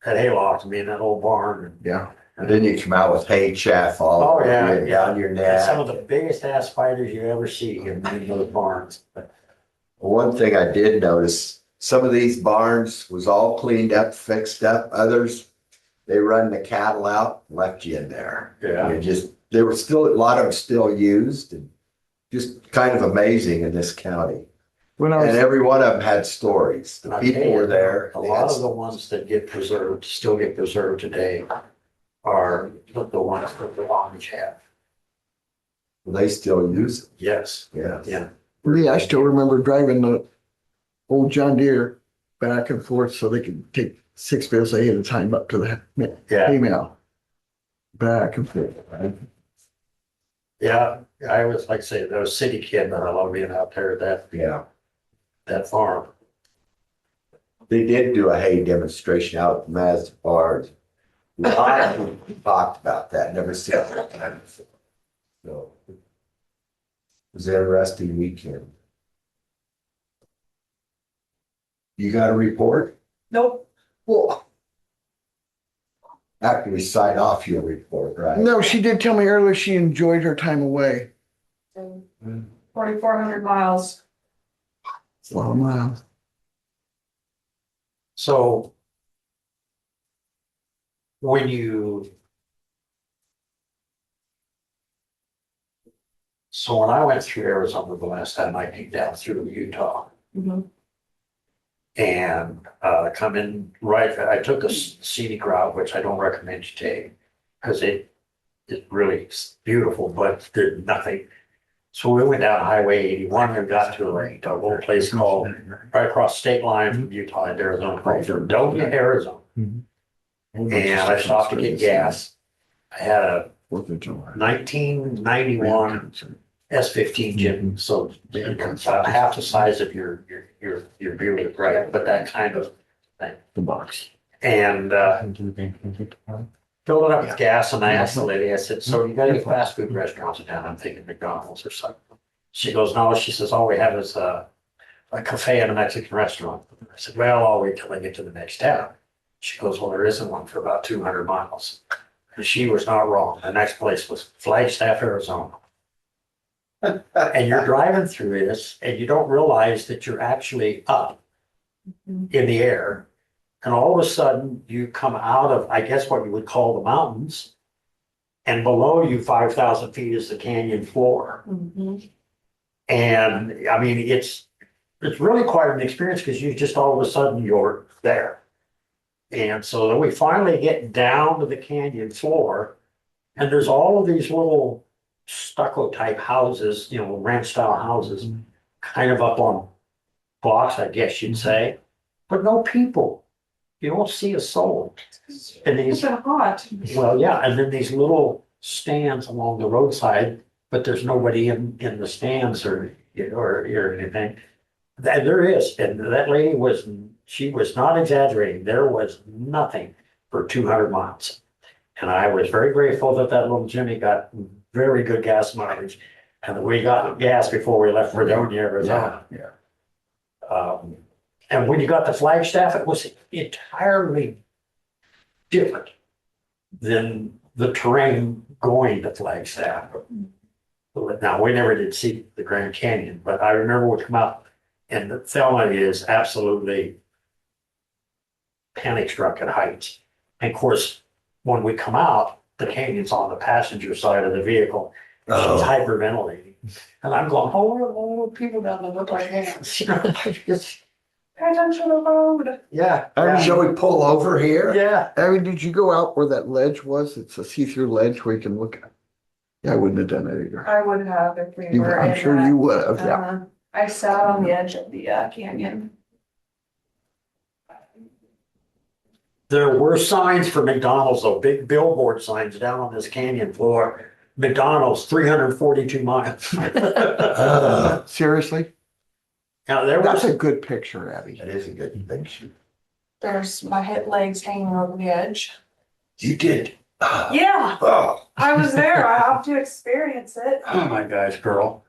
Speaker 2: hayloft, being in that old barn.
Speaker 1: Yeah.
Speaker 4: And then you come out with hay chaff all
Speaker 2: Oh,
Speaker 4: over
Speaker 2: yeah,
Speaker 4: you and
Speaker 2: yeah.
Speaker 4: down your
Speaker 2: And some of
Speaker 4: neck.
Speaker 2: the biggest ass spiders you ever see in those barns.
Speaker 4: One thing I did notice, some of these barns was all cleaned up, fixed up. Others, they run the cattle out, left you in there.
Speaker 2: Yeah.
Speaker 4: There were still, a lot of them still used, and just kind of amazing in this county.
Speaker 1: When I
Speaker 4: And
Speaker 1: was,
Speaker 4: every one of them had stories. The
Speaker 2: And I tell
Speaker 4: people
Speaker 2: you,
Speaker 4: were there.
Speaker 2: A lot of the ones that get preserved, still get preserved today, are the ones that the Amish have.
Speaker 4: They still use it,
Speaker 2: Yes,
Speaker 4: yeah.
Speaker 2: yeah.
Speaker 1: Lee, I still remember driving the old John Deere back and forth so they could take 6 bales of hay at a time up to the
Speaker 2: Yeah,
Speaker 1: hay mill. Back and forth.
Speaker 2: yeah. I was, like I say, I was a city kid, but I love being out there at
Speaker 4: Yeah.
Speaker 2: that farm.
Speaker 4: They did do a hay demonstration out at the Mazda Barns. lot of people talked about that, never seen that time before. So it was an interesting weekend. You got a report?
Speaker 11: Nope.
Speaker 4: Well, after we sign off your report, right?
Speaker 1: No, she did tell me earlier she enjoyed her time away.
Speaker 11: 4,400 miles.
Speaker 1: It's a lot of miles.
Speaker 2: So when I went through Arizona the last time, I came down through Utah
Speaker 11: Mhm.
Speaker 2: and come in right, I took a scenic route, which I don't recommend you take because it really is beautiful, but there's nothing. So we went down Highway 81 and got to a little place called, right across state line from Utah and Arizona, called Dodoma, Arizona. And I stopped to get gas. I had a 1991 S15 Jim, so it's about half the size of your Buick, right? But that kind of thing.
Speaker 1: The box.
Speaker 2: And filled it up with gas, and I asked the lady, I said, so you got any fast food restaurants in town? I'm thinking McDonald's or something. She goes, no, she says, all we have is a cafe and a Mexican restaurant. I said, well, I'll wait till I get to the next town. She goes, well, there isn't one for about 200 miles. And she was not wrong. The next place was Flagstaff, Arizona. And you're driving through this and you don't realize that you're actually up in the air. And all of a sudden you come out of, I guess what you would call the mountains. And below you, 5,000 feet is the canyon floor.
Speaker 11: Mhm.
Speaker 2: And I mean, it's really quite an experience because you just all of a sudden you're there. And so then we finally get down to the canyon floor and there's all of these little stucco type houses, ranch style houses, kind of up on blocks, I guess you'd say, but no people. You don't see a soul. And
Speaker 11: It's
Speaker 2: these,
Speaker 11: been hot.
Speaker 2: well, yeah, and then these little stands along the roadside, but there's nobody in the stands or anything. And there is, and that lady she was not exaggerating. There was nothing for 200 miles. And I was very grateful that little Jimmy got very good gas mileage and that we got gas before we left Fredonia, Arizona.
Speaker 1: Yeah.
Speaker 2: And when you got to Flagstaff, it was entirely different than the terrain going to Flagstaff. Now, we never did see the Grand Canyon, but I remember we come out and the Thelma is absolutely panic struck at heights. And of course, when we come out, the canyon's on the passenger side of the vehicle. And she's hyperventilating. And I'm going, oh, people down there look like ants.
Speaker 11: Pay attention to the road.
Speaker 2: Yeah.
Speaker 4: Shall we pull over here?
Speaker 2: Yeah.
Speaker 1: Abby, did you go out where that ledge was? It's a see-through ledge where you can look at. Yeah, I wouldn't have done that either.
Speaker 11: I would have if we were
Speaker 1: I'm
Speaker 11: in
Speaker 1: sure
Speaker 11: that.
Speaker 1: you would have, yeah.
Speaker 11: I sat on the edge of the canyon.
Speaker 2: There were signs for McDonald's, though, big billboard signs down on this canyon floor. McDonald's, 342 miles.
Speaker 1: Seriously?
Speaker 2: Now, there
Speaker 1: That's
Speaker 2: was,
Speaker 1: a good picture, Abby.
Speaker 4: That is a good picture.
Speaker 11: There's my hip legs hanging over the edge.
Speaker 4: You did.
Speaker 11: Yeah,
Speaker 4: Oh,
Speaker 11: I was there. I have to experience it.
Speaker 2: oh my gosh, girl.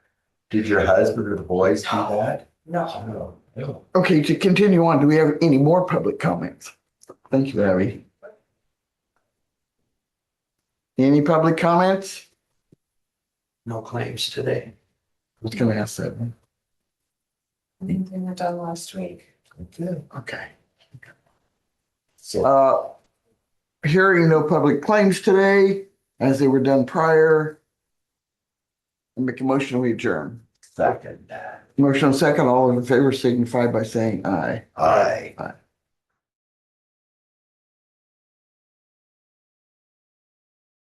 Speaker 4: did your husband or the boys do that?
Speaker 11: No.
Speaker 4: No.
Speaker 1: Okay, to continue on, do we have any more public comments? Thank you, Abby. Any public comments?
Speaker 2: No claims today.
Speaker 1: I was gonna ask that one.
Speaker 11: Anything we've done last week.
Speaker 4: Okay.
Speaker 1: Okay.
Speaker 4: So,
Speaker 1: Hearing no public claims today, as they were done prior. I make a motion, we adjourn.
Speaker 4: second.
Speaker 1: Motion second, all in favor signify by saying aye.
Speaker 4: Aye.
Speaker 1: Aye.